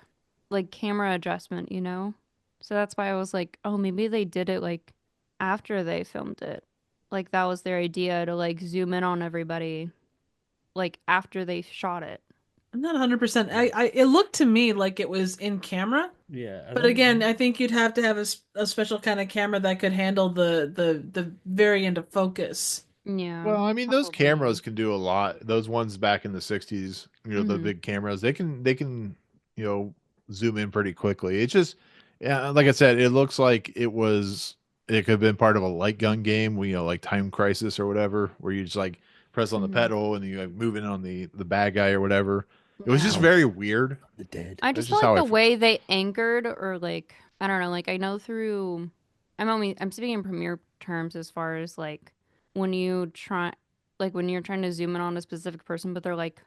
camera adjustment, you know? So that's why I was like, oh, maybe they did it like after they filmed it. Like that was their idea to like zoom in on everybody like after they shot it. I'm not 100%. It looked to me like it was in camera, Yeah, I but think. again, I think you'd have to have a special kind of camera that could handle the variant of focus. Yeah, Well, I mean, those cameras probably. can do a lot. Those ones back in the 60s, the Hmm. big cameras, they can, zoom in pretty quickly. It's just, yeah, like I said, it looks like it could have been part of a light gun game, like Time Crisis or whatever, where you just like press on the Hmm. pedal and you like move in on the bad guy or whatever. It was just Yeah. very weird. The dead. I That's just feel just like how the way they anchored or like I don't know, like I know through I'm speaking in premiere terms as far as when you try like when you're trying to zoom in on a specific person, but they're like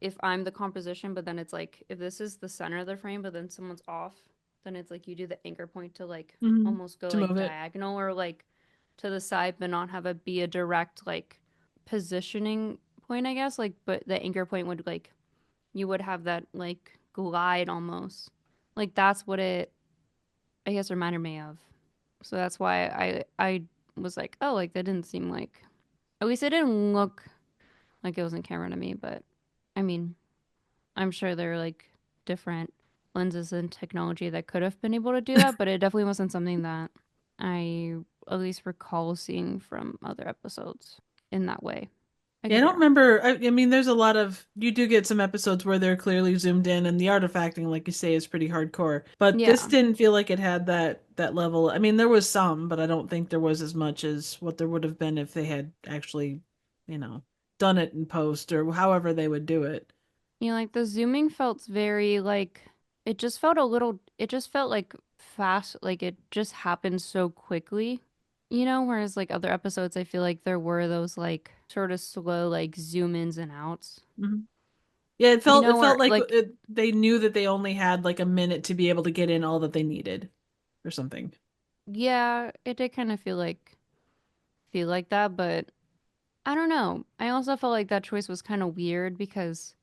if I'm the composition, but then it's like if this is the center of the frame, but then someone's off, then it's like you do the anchor point to like Hmm. almost go To like move it. diagonal or like to the side, but not have it be a direct like positioning point, I guess. Like but the anchor point would like you would have that like glide almost. Like that's what it I guess reminded me of. So that's why I was like, oh, like that didn't seem like at least it didn't look like it was in camera to me, but I mean, I'm sure there are like different lenses and technology that could have been able to do that, but it definitely wasn't something that I at least recall seeing from other episodes in that way. I Yeah, I could be don't wrong. remember. I mean, there's a lot of you do get some episodes where they're clearly zoomed in, and the artifacting, like you say, is pretty hardcore. But this Yeah. didn't feel like it had that level. I mean, there was some, but I don't think there was as much as what there would have been if they had actually, you know, done it in post or however they would do it. You know, like the zooming felt very like it just felt a little it just felt like fast, like it just happened so quickly. You know, whereas like other episodes I feel like there were those like sort of slow like zoom ins and outs. Mhm. Yeah, You it know, felt where like like they knew that they only had like a minute to be able to get in all that they needed or something. yeah, it did kind of feel like that, but I don't know. I also felt like that choice was kind of weird because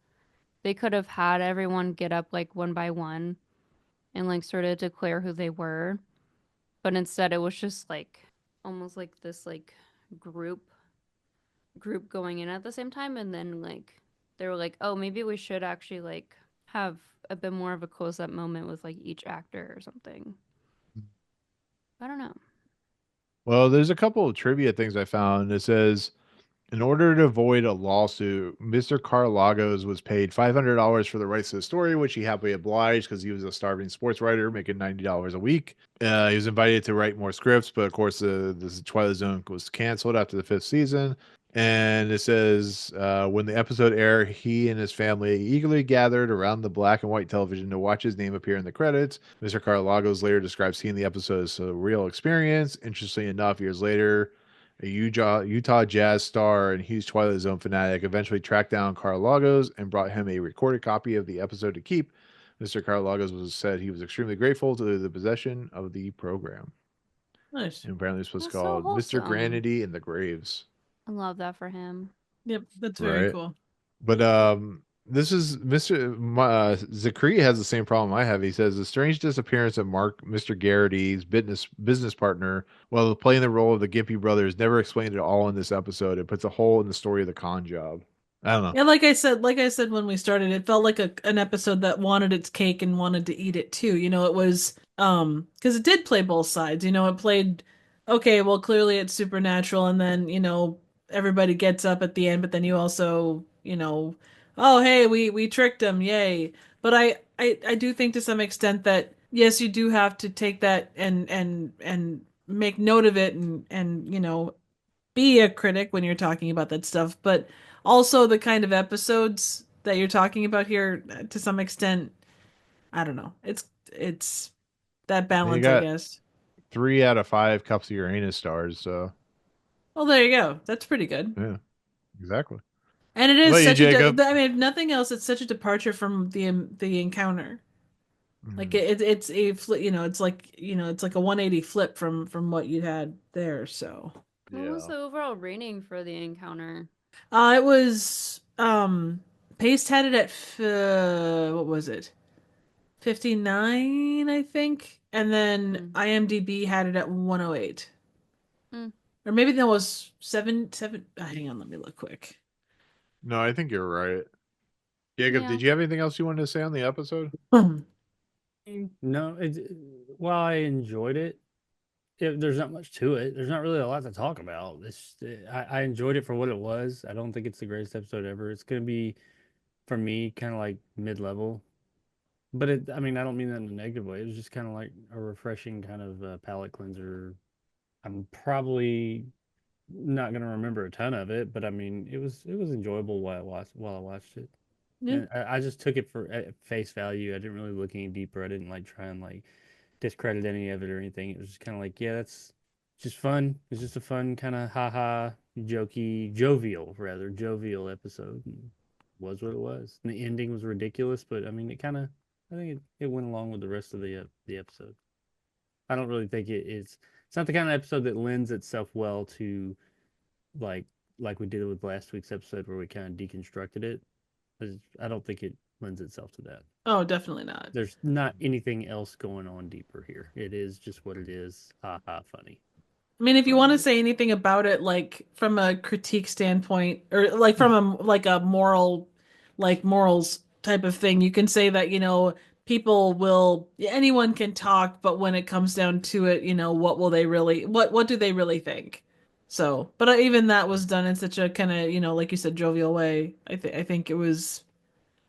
they could have had everyone get up like one by one and like sort of declare who they were. But instead it was just like almost like this like group group going in at the same time and then like they were like, "Oh, maybe we should actually like have a bit more of a close-up moment with like each actor or something." I don't know. Well, there's a couple of trivia things I found. It says, in order to avoid a lawsuit, Mr. Carlagos was paid $500 for the rights to the story, which he happily obliged because he was a starving sports writer making $90 a week. He was invited to write more scripts, but of course, the Twilight Zone was canceled after the fifth season. And it says, when the episode aired, he and his family eagerly gathered around the black and white television to watch his name appear in the credits. Mr. Carlagos later describes seeing the episode as a real experience. Interestingly enough, years later, a Utah Jazz star and huge Twilight Zone fanatic, eventually tracked down Carlagos and brought him a recorded copy of the episode to keep. Mr. Carlagos was said he was extremely grateful to the possession of the program. Nice. And apparently this was That's so called Mr. wholesome. Granity in the Graves. I love that for him. Yep, that's very Right. cool. But this is Zachary has the same problem I have. He says the strange disappearance of Mr. Garrity's business partner, while playing the role of the Gimpy brothers, never explained at all in this episode. It puts a hole in the story of the con job. I don't know. Yeah, like I said when we started, it felt like an episode that wanted its cake and wanted to eat it too. You know, it was because it did play both sides. You know, it played okay, well clearly it's supernatural and then, you know, everybody gets up at the end, but then you also, you know, oh hey, we tricked them, yay. But I do think to some extent that yes, you do have to take that and make note of it and you know be a critic when you're talking about that stuff, but also the kind of episodes that you're talking about here, to some extent, I don't know. It's that And you balance, I got guess. 3 out of 5 cups of Uranus stars. So Well, there you go. That's pretty good. yeah, exactly. And it What is about you, such a, Jacob? I mean, if nothing else, it's such a departure from the encounter. Like Mhm. it's a flip, it's like, it's like a 180 flip from what you had there. So, What was Yeah. the overall rating for the encounter? it was Paste had it at what was it? 59, I think, and then Mm. IMDb had it at 108. Mm. Or maybe that was seven. Hang on, let me look quick. No, I think you're right. Jacob, Yeah. did you have anything else you wanted to say on the episode? No, while I enjoyed it, there's not much to it. There's not really a lot to talk about. I enjoyed it for what it was. I don't think it's the greatest episode ever. It's gonna be, for me, kind of like mid-level. But I mean, I don't mean that in a negative way. It was just kind of like a refreshing kind of palate cleanser. I'm probably not gonna remember a ton of it, but I mean, it was enjoyable while I watched it. Yeah. And I just took it for at face value. I didn't really look any deeper. I didn't like try and like discredit any of it or anything. It was just kind of like, yeah, that's just fun. It's just a fun kind of haha, jokey, jovial episode. And was what it was. And the ending was ridiculous, but I mean, I think it went along with the rest of the episode. I don't really think it's not the kind of episode that lends itself well to like like we did with last week's episode where we kind of deconstructed it. I don't think it lends itself to that. Oh, definitely not. There's not anything else going on deeper here. It is just what it is. Ha ha, funny. I mean, if you want to say anything about it, like from a critique standpoint, or like from a moral, like morals type of thing, you can say that, people will, anyone can talk, but when it comes down to it, what will they really, what do they really think? So, but even that was done in such a kind of, like you said, jovial way. I think it was,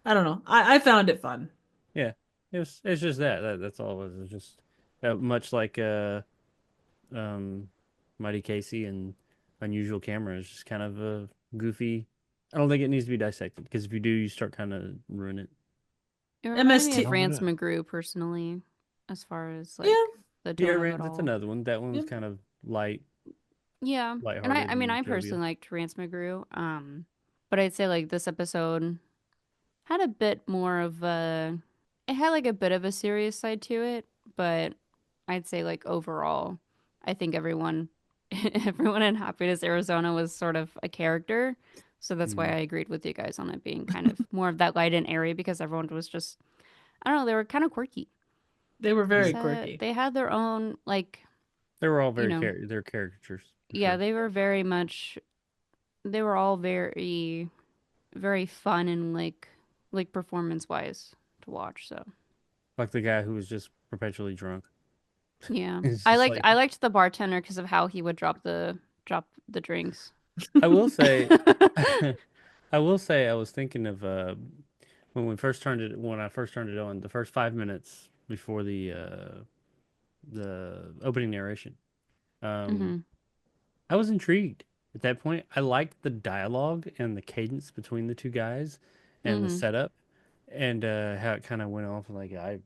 I don't know. I found it fun. Yeah, it's just that's all it was. It's just much like um Mighty Casey and Unusual Camera is just kind of a goofy. I don't think it needs to be dissected because if you do, you start kind of ruin it. It reminded me MST. of Rance McGrew personally, as far as like Yeah. the Yeah, tone of it that's all. another one. That one was Yeah. kind of light, Yeah. And lighthearted, I mean and I jovial. personally liked Rance McGrew. But I'd say like this episode had a bit more of a it had like a bit of a serious side to it, but I'd say like overall, I think everyone everyone in Happiness Arizona was sort of a character. So that's why Mm. I agreed with you guys on it being kind of more of that light and airy because everyone was just I don't know, they were kind of quirky. They were They very said quirky. they had their own like, They were all you know, they're caricatures for yeah, sure. they were very much they were all very very fun and like performance wise to watch, so Like the guy who was just perpetually drunk. yeah. It's I just liked like I liked the bartender because of how he would drop the drinks. I will say, I will say, I was thinking of when I first turned it on, the first 5 minutes before the opening narration. Um, Hmm. I was intrigued at that point. I liked the dialogue and the cadence between the two guys, and the Hmm. setup, and how it kind of went off like I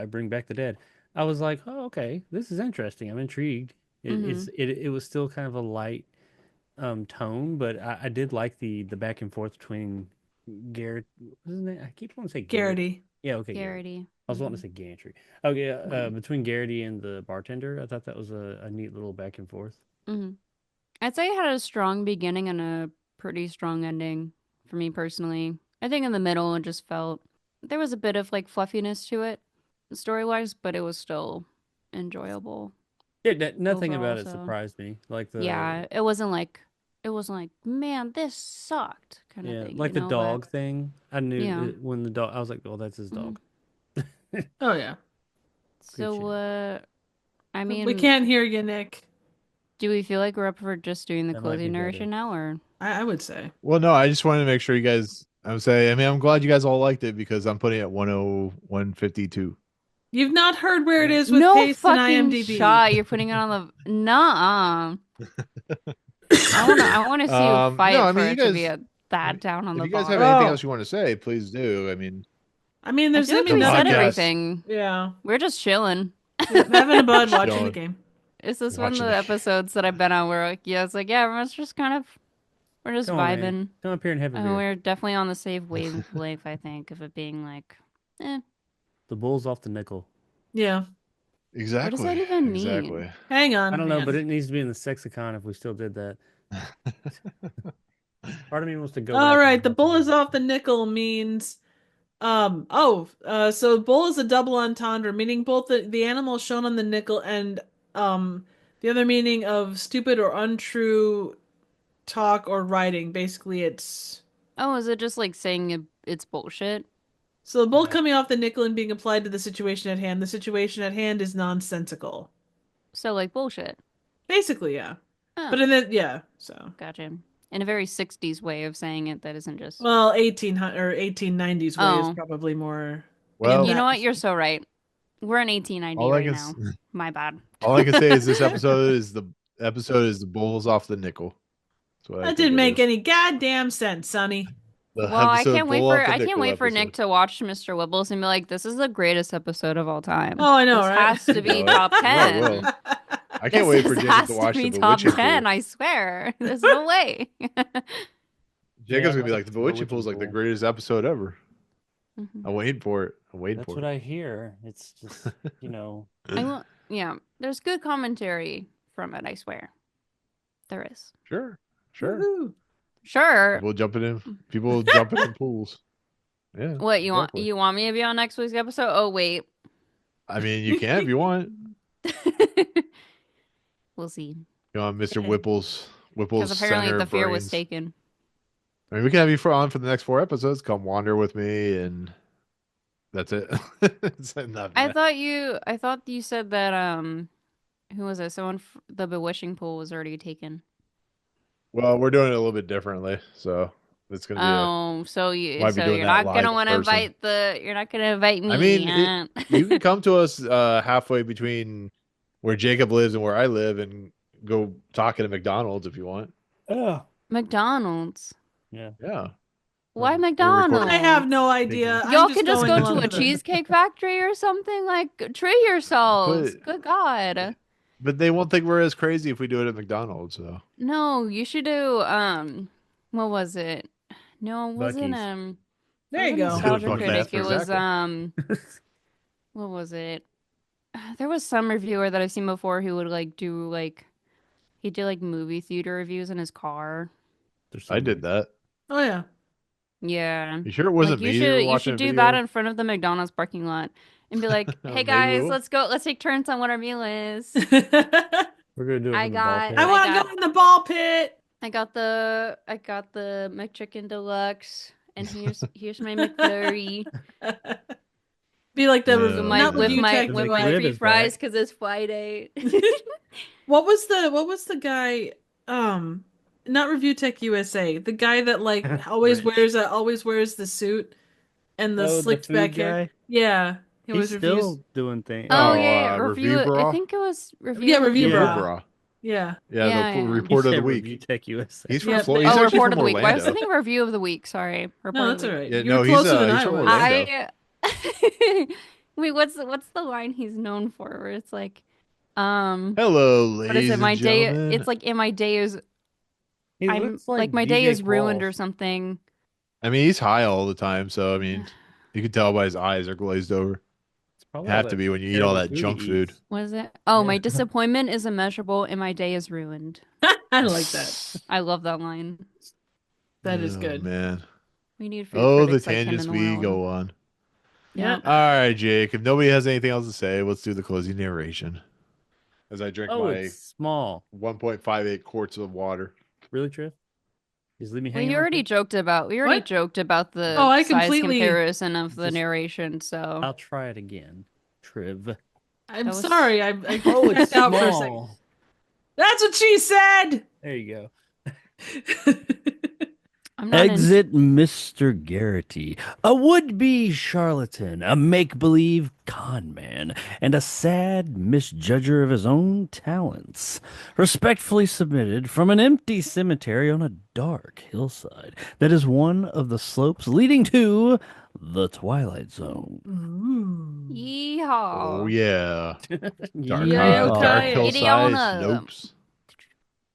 bring back the dead. I was like, oh, okay, this is interesting. I'm intrigued. Hmm. It was still kind of a light tone, but I did like the back and forth between Garrett. What's his name? I keep wanting to say Garrett. Garrity. Yeah, okay, Garrett. Garrity. I was wanting Hmm. to say Gantry. Okay, between Garrity and the bartender, I thought that was a neat little back and forth. Hmm. I'd say it had a strong beginning and a pretty strong ending for me personally. I think in the middle it just felt there was a bit of like fluffiness to it story wise, but it was still enjoyable Yeah, nothing overall. about it So surprised me. Like yeah, it wasn't like man, this sucked kind of yeah, thing, like the but dog thing. I knew yeah. when the dog. I was like, oh, that's his Hmm. dog. Oh yeah. Good So shit. I We mean, can't hear you, Nick. do we feel like we're up for just doing the That might be closing better. narration now, or I would say. Well, no, I just wanted to make sure you guys. I would say. I mean, I'm glad you guys all liked it because I'm putting it at 10152. You've not heard where it is with no Paste and fucking IMDb. shot? You're putting it on the Nuh-uh. I wanna see you No, fight I for mean, you it to be guys. at that down on If the you guys have bottom. anything Oh. else you want to say, please do. I mean, I mean, I there's feel like I mean, we said podcast. everything. Yeah. We're just chilling. Having a bud watching the Chilling. game. Is this one of Watching the the episodes that I've been on where like yeah, it's like yeah, everyone's just kind of We're just Come on, man. vibing. Come up here and have a beer. We're definitely on the same wavelength, I think, of it being like, The bull's off the nickel. Yeah. Exactly. What does that even mean? Exactly. Hang on. I don't know, man. but it needs to be in the sexicon if we still did that. Part of me wants to go. All back right, and the look bull at is it. off the nickel means so bull is a double entendre, meaning both the animal shown on the nickel and the other meaning of stupid or untrue talk or writing. Basically, it's Oh, is it just like saying it's bullshit? so the bull coming off the nickel and being applied to the situation at hand. The situation at hand is nonsensical. So like bullshit. Basically, yeah. Oh, But in it, yeah. So gotcha. In a very 60s way of saying it that isn't just. well, 1800 or 1890s way is Oh. probably more. Well, You know that- what? You're so right. We're in 1890 all I right can now. My bad. all I can say is this episode is the bulls off the nickel. That's what I That think didn't it make is. any goddamn sense, Sonny. The Well, I episode can't wait Bull for Off the I can't Nickel wait for Nick episode. to watch Mr. Wibbles and be like, "This is the greatest episode of all time." Oh, I know, this right? has to be No, top I 10. will. I can't wait for This Jacob has to watch be the top Bewitching 10. Pool. I swear. There's no way. Jacob's gonna be Yeah, like, the Bewitching Pool is like the Pool. greatest episode ever. Mhm. I'm waiting for it. I'm waiting That's for what it. I hear. It's just, you know. Yeah, there's good commentary from it. I swear, there is. Sure. Sure. Woohoo. Sure. People jumping in pools. Yeah. What you want? exactly. You want me to be on next week's episode? Oh wait, I mean, you can if you want. we'll see. You want Mr. Okay. Whipple's Because apparently center the fear was brains. taken. I mean, we can have you on for the next 4 episodes. Come wander with me, and that's it. It's enough. I thought you said that who was it? The bewitching pool was already taken. Well, we're doing it a little bit differently, so it's gonna be. Oh, so might be doing you're that not gonna live want to in person. invite you're not gonna invite me. I mean, yet. You can come to us halfway between where Jacob lives and where I live, and go talk at a McDonald's if you want. Oh. McDonald's. Yeah. Why We're McDonald's? recording. I have no idea. Y'all I'm can just going go along to a with it. cheesecake factory or something. Like, treat yourselves. But- Good God. But they won't think we're as crazy if we do it at McDonald's. So No, you should do what was it? No, it wasn't Buc-ee's. There you wasn't go. Nostalgia Fuck Critic. that, It was exactly. what was it? There was some reviewer that I've seen before who would like do like he did like movie theater reviews in his car. I did that. Oh yeah. Yeah. You sure it wasn't Like, me? you should do that in front of the McDonald's parking lot and be like, Maybe "Hey we guys, will. let's take turns on what our meal is." We're gonna do it. I from the got- ball pit. I want to got- go in the ball pit. I got the McChicken Deluxe, and here's my McFlurry Be like the Yeah. review, my not with review my tech, with but my McRib free is fries back. because it's Friday. what was the guy? Not Review Tech USA. The guy that like always wears the suit and the Oh, the slicked food back hair. guy? Yeah, he He's always reviews. still doing things. Oh Oh, yeah, Review review. Bra? I think it was review. Yeah, Review Yeah. Bra. Bra. Yeah. Yeah, Yeah, the yeah. report of the week. Review Tech USA. He's from Yeah, Florida. He's Oh, actually report from of the week. Well, I was Orlando. thinking review of the week. Sorry, report No, of that's the all week. right. Yeah, You no, were he's, closer than he's I from was. Orlando. Wait, what's the line he's known for? Where it's like, Hello, ladies what is it? My and day. gentlemen. It's like, in my day is. He I'm looks like my DJ day is ruined Qualls. or something. I mean, he's high all the time, so I mean, you can tell by his eyes are glazed over. It's probably Have all to that be when you eat all terrible that junk he food. eats. What is it? Oh, Yeah. my disappointment is immeasurable and my day is ruined. I like that. I love that line. That is Oh, good. man. We need food Oh, the critics like him tangents in the we world. go on. Yeah. All right, Jake. If nobody has anything else to say, let's do the closing narration. As I drink Oh, my it's small. 1.58 quarts of water. Really, Triff? Just leave me Well, hanging. you like already this? joked about the Oh, I size completely- comparison of the Just- narration. So I'll try it again. Triv. I'm That was- sorry. I Oh, it's checked out for a second. small. That's what she said. There you go. I'm not in- Exit Mr. Garrity, a would-be charlatan, a make-believe con man, and a sad misjudger of his own talents. Respectfully submitted from an empty cemetery on a dark hillside that is one of the slopes leading to the Twilight Zone. Ooh. Yeehaw. Oh, yeah. Dark, Yeah, dark okay. hillside Idiona. slopes.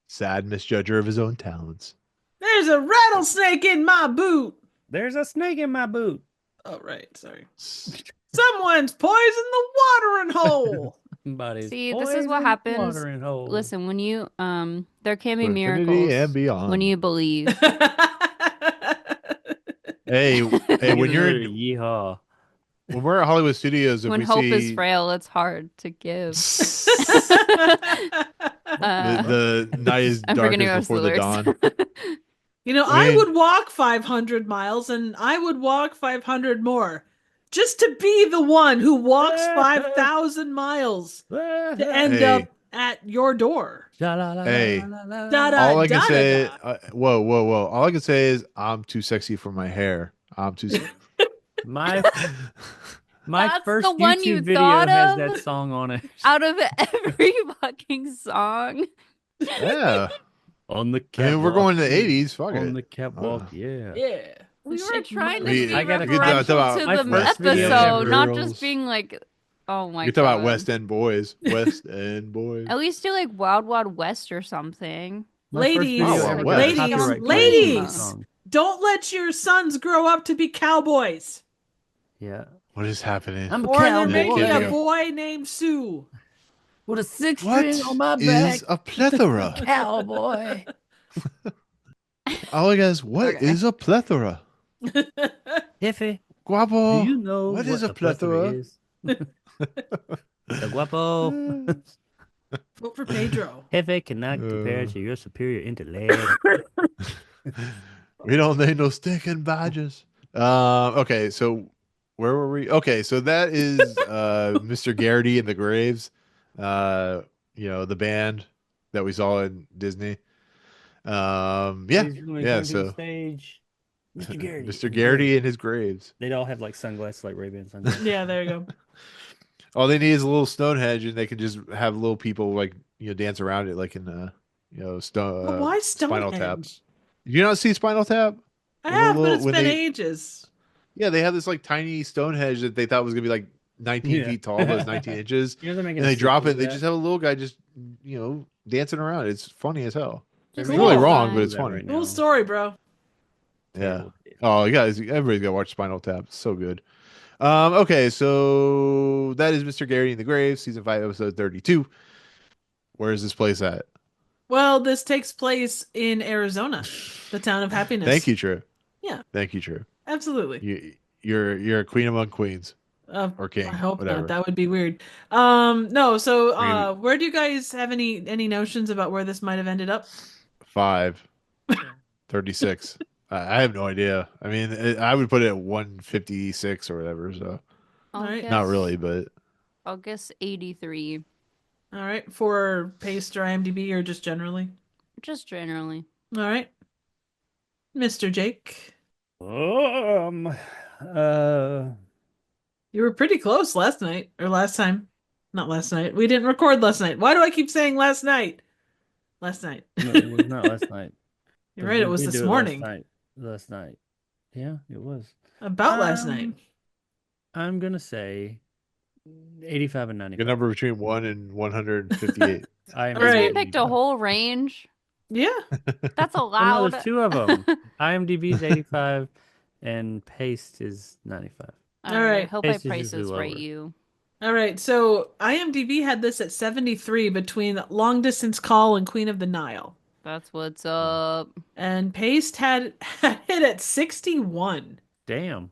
Sad misjudger of his own talents. There's a rattlesnake in my boot. There's a snake in my boot. Oh, right. Sorry. Someone's poisoned the watering hole. Somebody's See, this is poisoned what the happens. watering hole. Listen, when you there can be For infinity miracles and beyond. when you believe. Hey, when you're in, yeehaw. when we're at Hollywood Studios, if When we hope see is frail, it's hard to give. the night is I'm forgetting darkest most of before the the lyrics. dawn. You know, I I mean- would walk 500 miles and I would walk 500 more just to be the one who walks 5,000 miles to end Hey. up at your door. Hey. Da, da, All I can da, say, da, da. whoa. All I can say is I'm too sexy for my hair. I'm too. My That's first the one you YouTube video thought has of? that song on it. Out of every fucking song. Yeah. On the I catwalk. mean, we're going to the '80s. Fuck On it. the catwalk, yeah. Yeah. We were Shake trying to my- be I gotta referential talk about to my the first video episode, ever. not Girls. just being like, oh my You god. talk about West End boys. West End boys. At least do like Wild Wild West or something. My first Ladies, video Oh, ever well, got ladies, copyright ladies. claim for the song. Don't let your sons grow up to be cowboys. Yeah. What is happening? I'm a Or they're cowboy. making a Yeah. boy named Sue. With a six What string on my back. is a plethora? Cowboy. All I guess, what is Okay. a plethora? Iffy, Guapo. do you know what is a plethora plethora? is? The guapo. Vote for Pedro. Jefe cannot compare to your superior intellect. We don't need no stinking badges. Okay, so where were we? Okay, so that is Mr. Garrity and the Graves. The band that we saw in Disney. Yeah, Please come yeah. to the So stage. Mr. Garrity. Mr. Garrity and his Graves. They'd all have like sunglasses, like Ray-Ban sunglasses. Yeah, there you go. All they need is a little Stonehenge, and they can just have little people like dance around it, like in But why Spinal Tap. Stonehenge? Did you not see Spinal Tap? I When the have, but little- it's when been they- ages. Yeah, they have this like tiny Stonehenge that they thought was gonna be like 19 Yeah. feet tall, but it's 19 inches. You know they're making And a they drop sequel it. to They that? just have a little guy just dancing around. It's funny as hell. They're Just It's making really a wrong, sequel but to it's that funny. right Cool now. story, bro. Yeah. Terrible. Oh, you guys, everybody's got to watch Spinal Tap. It's so good. Okay, so that is Mr. Garrity in the Grave, season 5, episode 32. Where is this place at? Well, this takes place in Arizona, the town of happiness. Thank you, True. Yeah. Thank you, True. Absolutely. You're a queen among queens or king. I hope whatever. not. That would be weird. No. So, Maybe. where do you guys have any notions about where this might have ended up? 5, 36. I have no idea. I mean, I would put it at 156 or whatever. So Alright. not really, but August 83. All right, for Paste or IMDb or just generally. Just generally. All right, Mr. Jake, you were pretty close last night or last time. Not last night. We didn't record last night. Why do I keep saying last night? Last night. No, it was not last night. You're right. It was We this did do morning. Last night. Yeah, it was. About last night. I'm gonna say 85 and 95. a number between 1 and 158. I am All right. We picked a whole range. Yeah. That's Oh, no, allowed. there's two of them. IMDb's 85 and Paste is 95. All right. Hope Pace is I price usually this right, lower. you. All right. So IMDb had this at 73 between Long Distance Call and Queen of the Nile. That's what's up. And Paste had it at 61 Damn.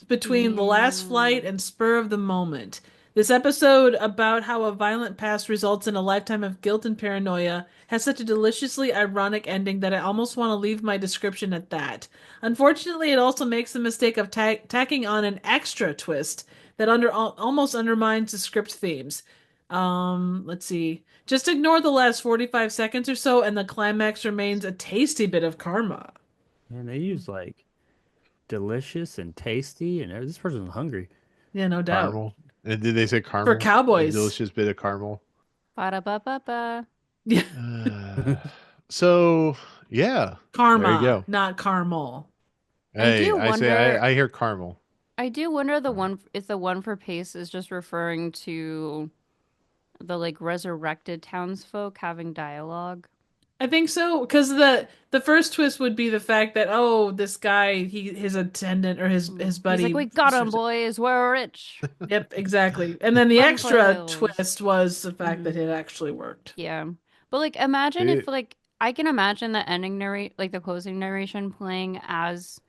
between The Last Flight and Spur of the Moment. This episode about how a violent past results in a lifetime of guilt and paranoia has such a deliciously ironic ending that I almost want to leave my description at that. Unfortunately, it also makes the mistake of tacking on an extra twist that almost undermines the script themes. Let's see. Just ignore the last 45 seconds or so, and the climax remains a tasty bit of karma. Man, they use like delicious and tasty, and this person's hungry. Yeah, no doubt. Caramel. And did they say caramel? For cowboys. A delicious bit of caramel. Ba-da-ba-ba-ba. Yeah, So yeah. karma, There you go. not caramel. Hey, do I say wonder- I hear caramel. I do wonder if the one for Pace is just referring to the like resurrected townsfolk having dialogue. I think so, because the first twist would be the fact that this guy his attendant or his He's buddy. like, we got him, boys. We're rich. Yep, exactly. And then the extra Unfurls. twist was the fact that it actually worked. Yeah. But like imagine See, if like I can imagine the ending narrate like the closing narration playing as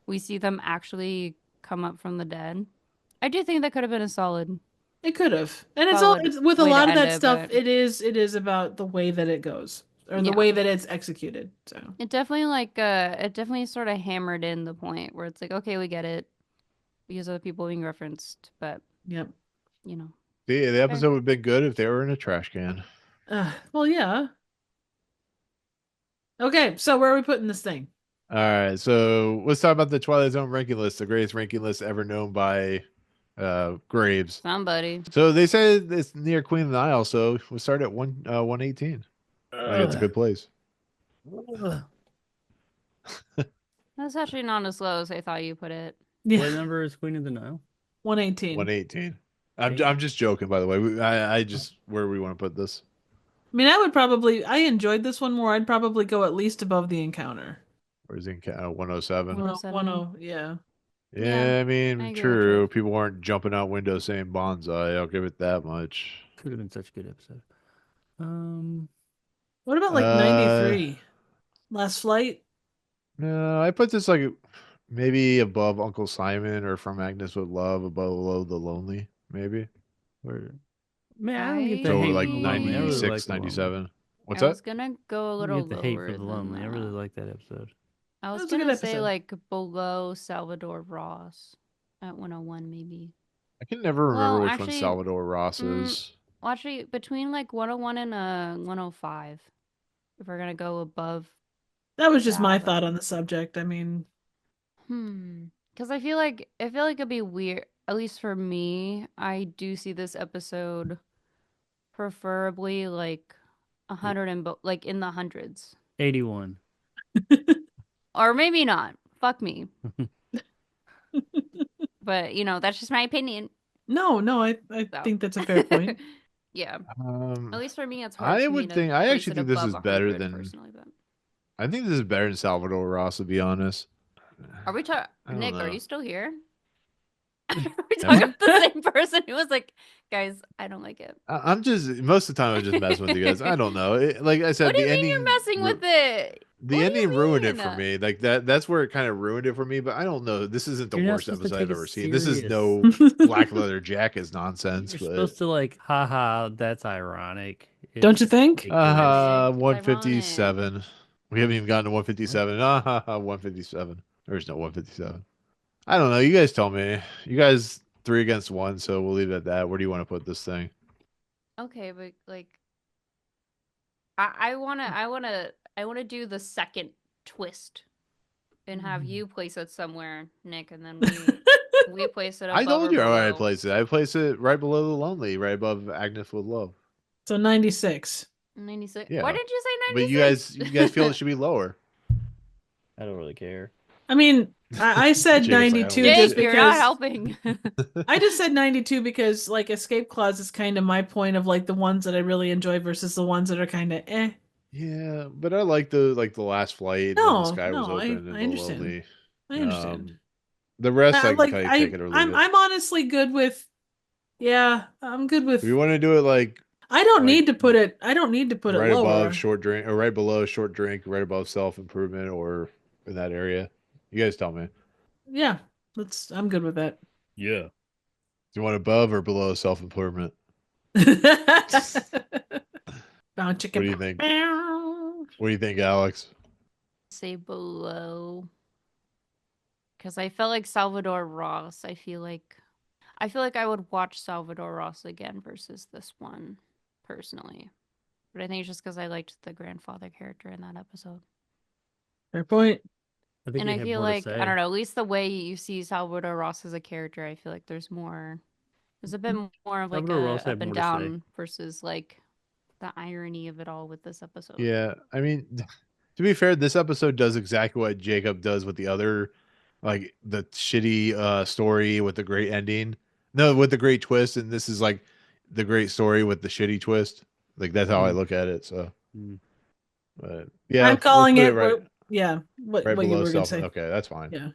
we see them actually come up from the dead. I do think that could have been a solid It could have, and solid it's with a way to lot of end that it, stuff. but It is about the way that it goes or the yeah. way that it's executed. So It definitely sort of hammered in the point where it's like, okay, we get it. These are the people being referenced, but yep. you know. the episode would have been good if they were in a trash can. Well, yeah. Okay, so where are we putting this thing? All right, so let's talk about the Twilight Zone ranking list, the greatest ranking list ever known by Graves. Somebody. So they say it's near Queen of the Nile, so we'll start at 118. I think it's a good place. That's actually not as low as I thought you put it. Yeah, What number is Queen of the Nile? 118. 118. I'm just joking, by the way. I just where we want to put this. I mean, I enjoyed this one more. I'd probably go at least above the encounter. Where's in 107? 107. Yeah. Yeah, I I mean, agree with true. you. People weren't jumping out windows saying bonsai. I'll give it that much. Could have been such a good episode. What about like 93? Last Flight? No, I put this like maybe above Uncle Simon or From Agnes with Love, above Below the Lonely, maybe. Where, man, I don't get the So hate like for the lonely. I really 96, like the lonely. 97. What's I that? was gonna go a I little don't get the hate lower for the than lonely. I really that. like that episode. I was was a good gonna say episode. like below Salvador Ross at 101 maybe. I can never remember Well, which one actually, Salvador Ross is. Well, actually, between like 101 and 105, if we're gonna go above That was just my that, thought on the subject. I mean, because I feel like it'd be weird. At least for me, I do see this episode preferably like 100 and like in the hundreds, 81. or maybe not. Fuck me. But that's just my opinion. no, I So. think that's a fair point. Yeah. At least for me, it's hard. I for me would to think. I place actually it think this above is better 100 than. personally, but... I think this is better than Salvador Ross, to be honest. Are we talking? I don't Nick, know. are you still here? Are we talking about the same person who was like, guys, I don't like it. I'm just most of the time I'm just messing with you guys. I don't know. Like I said, What do the you mean ending. you're messing with it? The What do ending you ruined it mean? for me. Like that's where it kind of ruined it for me. But I don't know. This isn't the You're not worst supposed to episode I've take it ever seen. This is serious. no Black Leather Jackets nonsense. You're But supposed to like, haha, that's ironic. Don't you think? 157. We haven't even gotten to 157. 157. There's no 157. I don't know. You guys tell me. You guys 3 against 1, so we'll leave it at that. Where do you want to put this thing? Okay, but like, I wanna do the second twist, and have you place it somewhere, Nick, and then we place it above I told or you where I below. place it. I place it right below the Lonely, right above Agnes with Love. So 96. 96. Yeah. Why did you say 96? But you guys feel it should be lower. I don't really care. I mean, I said Jake's like, I don't 92 get just it. Jake, you're not because helping. I just said 92 because like Escape Clause is kind of my point of like the ones that I really enjoy versus the ones that are kind of eh. Yeah, but I like the last flight when No, the sky was no, open I and the understand. Lonely. I understand. The rest I can like tell you take it or leave it. I'm honestly good with I'm good with If you want to do it like I don't like, need to put it right lower. above short drink or right below short drink, right above self improvement or in that area. You guys tell me. Yeah, I'm good with that. Yeah. Do you want above or below self improvement? Bound chicken. What do you think? What do you think, Alex? Say below. Because I felt like Salvador Ross. I feel like I would watch Salvador Ross again versus this one, personally. But I think it's just because I liked the grandfather character in that episode. Fair point. And I feel like, I don't know, at least the way you see Salvador Ross as a character, I feel like there's a bit more of like Salvador Ross a had up and more to say. down versus like the irony of it all with this episode. Yeah, I mean, to be fair, this episode does exactly what Jacob does with the other, like the shitty story with the great ending. No, with the great twist, and this is like the great story with the shitty twist. Like that's how I look at it. So, But yeah, I'm calling we'll it. put right, Yeah, what right you below were gonna self. say? Okay, that's fine. Yeah.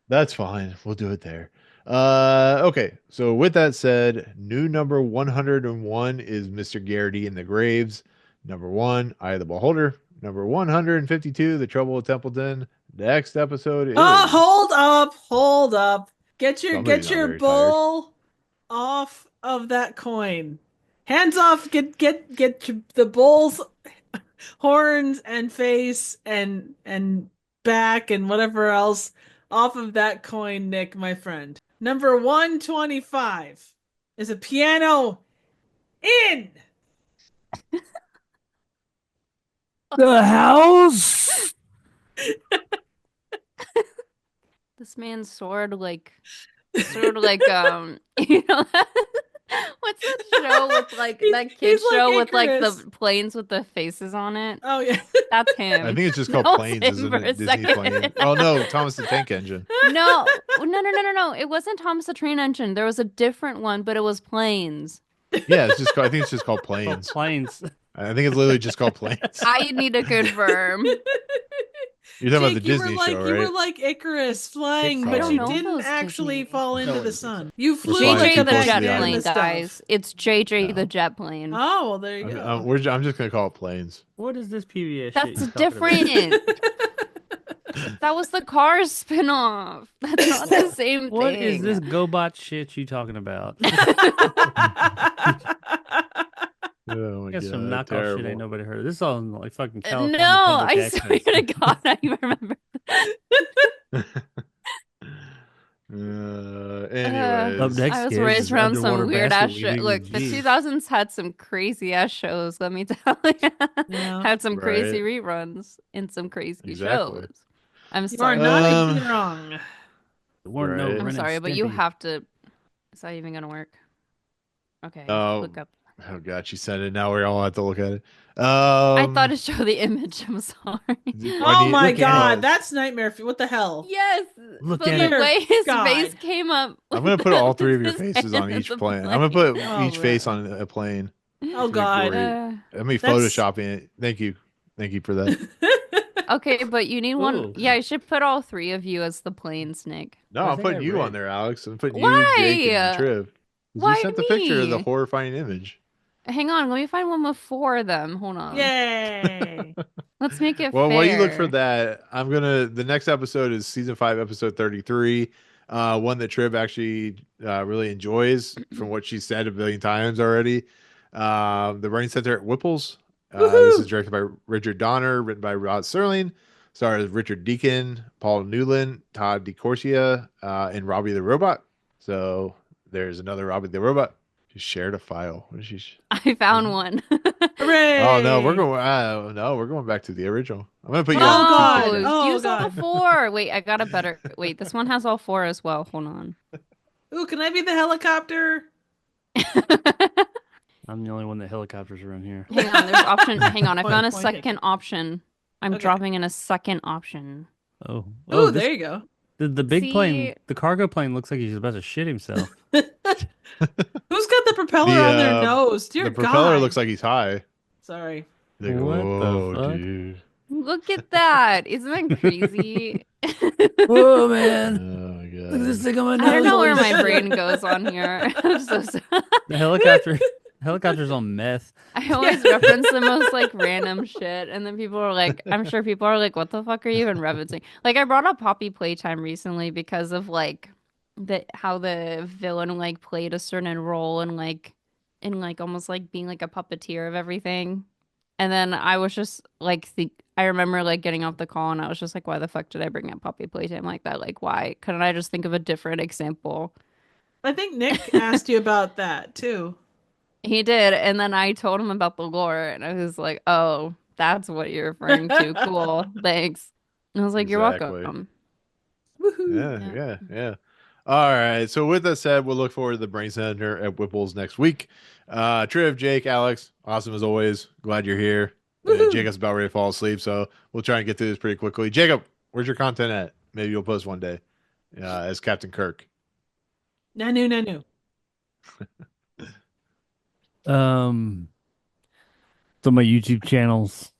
That's fine. We'll do it there. Okay. So with that said, new number 101 is Mr. Garrity in the Graves. Number 1, Eye of the Beholder. Number 152, The Trouble with Templeton. Next episode is Oh, hold up. Get somebody's not your very tired. bull off of that coin. Hands off. Get the bull's horns and face and back and whatever else off of that coin, Nick, my friend. Number 125 is a piano in The house. This man's sort of like you know what's that show with like that kid he's like show with like Icarus. the planes with the faces on it? Oh yeah. That's him. I think it's just called That was Planes, him isn't for it? a Disney second. Plane. Oh no, Thomas the Tank Engine. No. It wasn't Thomas the Train Engine. There was a different one, but it was planes. Yeah, it's just called, I think it's just called Oh, Planes. planes. I think it's literally just called Planes. I need to confirm. You're talking about the Jake, you Disney were like show, you were right? like Icarus flying, Pixar. but I you don't know if it didn't was actually Disney. fall into No, the it's sun. You flew flying like JJ too the close to jet the plane, island. guys. It's JJ No. the jet plane. Oh well, there you go. I'm just gonna call it Planes. What is this PBS shit That's you're talking about? different. That was the Cars spinoff. That's not the same What thing. is this GoBot shit you talking about? Oh my Got some god, knockoff shit terrible. ain't nobody heard. This is all in like fucking California No, public I swear access. to God, I remember. Anyways, Up next I was is raised around Underwater some weird ass Basket shit. Weaving Look, with the G. 2000s had some crazy ass shows. Let me tell you, Yeah. had some crazy Right. reruns and some crazy Exactly. shows. I'm You are sorry. not Um, even wrong. There weren't no Right. I'm Ren and sorry, but you Stimpy. have to. Is that even gonna work? Okay, Oh. look up. Oh god, she sent it. Now we all have to look at it. I thought to show the image. I'm sorry. Oh my look at god, it. that's nightmare. What the hell? Yes, Look but at the it. way his God. face came up. I'm gonna put all three of your His faces hand on in each the plane. I'm gonna put Oh, each face man. on a plane. Oh It'd be god. great. Let me That's- photoshopping it. Thank you for that. Okay, but you need one. Ooh. Yeah, I should put all three of you as the planes, Nick. No, I I'm think I putting you on read- there, Alex. I'm putting Why? you, Jake, and Triv. 'Cause Why you sent the picture of the me? horrifying image. Hang on, let me find one with four of them. Hold on. Yay. Let's make it Well, fair. while you look for that, the next episode is season 5, episode 33. One that Triv actually really enjoys from what she said a billion times already. The Brain Center at Whipple's. This is directed by Richard Donner, written by Rod Serling. Stars Richard Deacon, Paul Newland, Todd DeCorsia, and Robbie the Robot. So there's another Robbie the Robot. She shared a file. What is she? I found one. Hooray. Oh no, we're going back to the original. I'm gonna put you Oh, on God. two pictures. Oh, use all God. four. Wait, I got a better. Wait, this one has all four as well. Hold on. Ooh, can I be the helicopter? I'm the only one that helicopters around here. Hang on, there's option. Hang on, I Point, found a point, second option. I'm Okay. dropping in a second option. Oh, Ooh, oh, there you go. the big plane, See- the cargo plane looks like he's about to shit himself. Who's got the propeller The, on their uh, nose? Dear The propeller God. looks like he's high. Sorry. Like, What the whoa, fuck? dude. Look at that! Isn't that crazy? Whoa, Oh man! my god. Look at this thing on my nose. I don't know where holy my shit. brain goes on here. I'm so sorry. The helicopter's on meth. I always reference the most like random shit, and then people are like, I'm sure people are like, "What the fuck are you even referencing?" Like, I brought up Poppy Playtime recently because of like how the villain like played a certain role and like almost like being like a puppeteer of everything. And then I was just like, I remember like getting off the call, and I was just like, "Why the fuck did I bring up Poppy Playtime like that? Like, why couldn't I just think of a different example?" I think Nick asked you about that too. He did, and then I told him about the lore, and I was like, "Oh, that's what you're referring to. Cool, thanks." And I was like, "You're Exactly. welcome." Yeah, yeah. All right. So with that said, we'll look forward to the Brain Center at Whipple's next week. Triv, Jake, Alex, awesome as always. Glad you're here. Woohoo. Jacob's about ready to fall asleep, so we'll try and get through this pretty quickly. Jacob, where's your content at? Maybe you'll post one day as Captain Kirk. Nanu. So my YouTube channels,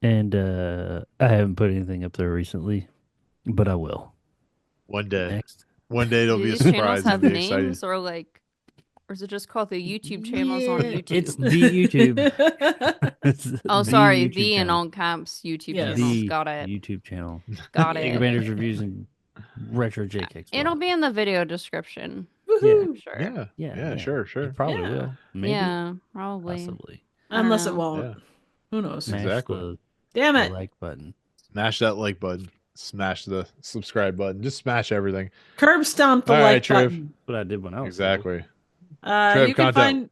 And I haven't put anything up there recently, but I will. One day. Next. One day it'll Do be a these channels surprise and have be excited. names or like, or is it just called the YouTube channels on Yeah, YouTube? it's the YouTube. It's Oh, the sorry, YouTube the in channel. all caps YouTube Yes. channels. The Got it. YouTube channel. Got Egg it. Banders reviews and retro JKX. It'll be in the video description. Yeah. I'm sure. Yeah. Yeah. Sure. It probably Yeah. will. Maybe. Yeah, probably. Possibly. I don't Unless it know. won't. Yeah. Who knows? Smash Exactly. Damn the it. like button. Smash that like button. Smash the subscribe button. Just smash everything. Curb stomp the All like right, Trev. button. What I did when I was Exactly. You can content.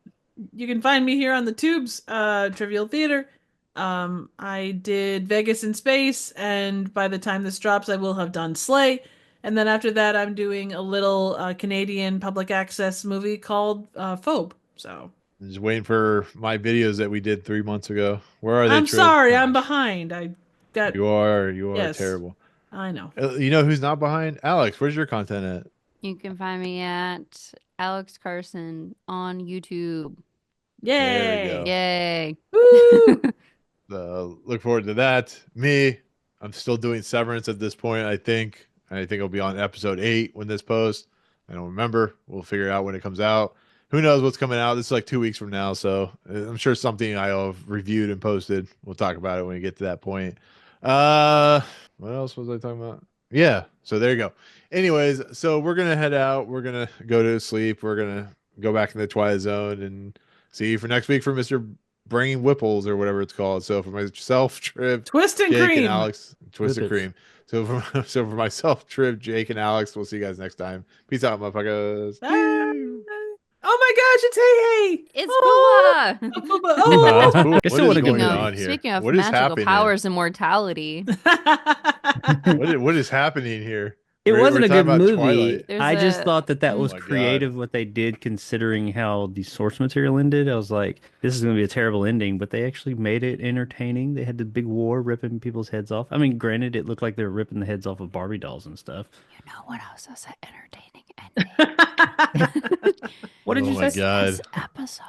find me here on the tubes, Trivial Theater. I did Vegas in Space, and by the time this drops, I will have done Slay. And then after that, I'm doing a little Canadian public access movie called Phobe. So Just waiting for my videos that we did 3 months ago. Where are they? I'm Trev? sorry, I'm behind. I got. You are Yes. terrible. I know. You know who's not behind? Alex, where's your content at? You can find me at Alex Carson on YouTube. There we Yay! go. Yay. Woo! Look forward to that. Me, I'm still doing Severance at this point. I think it'll be on episode 8 when this posts. I don't remember. We'll figure it out when it comes out. Who knows what's coming out? This is like 2 weeks from now, so I'm sure something I'll have reviewed and posted. We'll talk about it when we get to that point. What else was I talking about? Yeah, so there you go. Anyways, so we're gonna head out. We're gonna go to sleep. We're gonna go back in the Twilight Zone and see you for next week for Mr. Bringing Whipples or whatever it's called. So for myself, Triv, Twist and Jake, cream. and Alex, Twist and Whippets. Cream. So for myself, Triv, Jake, and Alex, we'll see you guys next time. Peace out, motherfuckers. Ah. Oh my gosh, it's Hey Hey! It's Oh, Pooah. Pooba. Oh, Oh. that's cool. Guess What it is would've going been on here? Speaking of What is magical happening? powers and mortality, What is happening here? It We're wasn't a talking good about movie. Twilight. There's I just a- thought that Oh was my God. creative what they did, considering how the source material ended. I was like, this is going to be a terrible ending, but they actually made it entertaining. They had the big war ripping people's heads off. I mean, granted, it looked like they were ripping the heads off of Barbie dolls and stuff. you know what else is an entertaining ending? What did Oh you my say? God. This episode.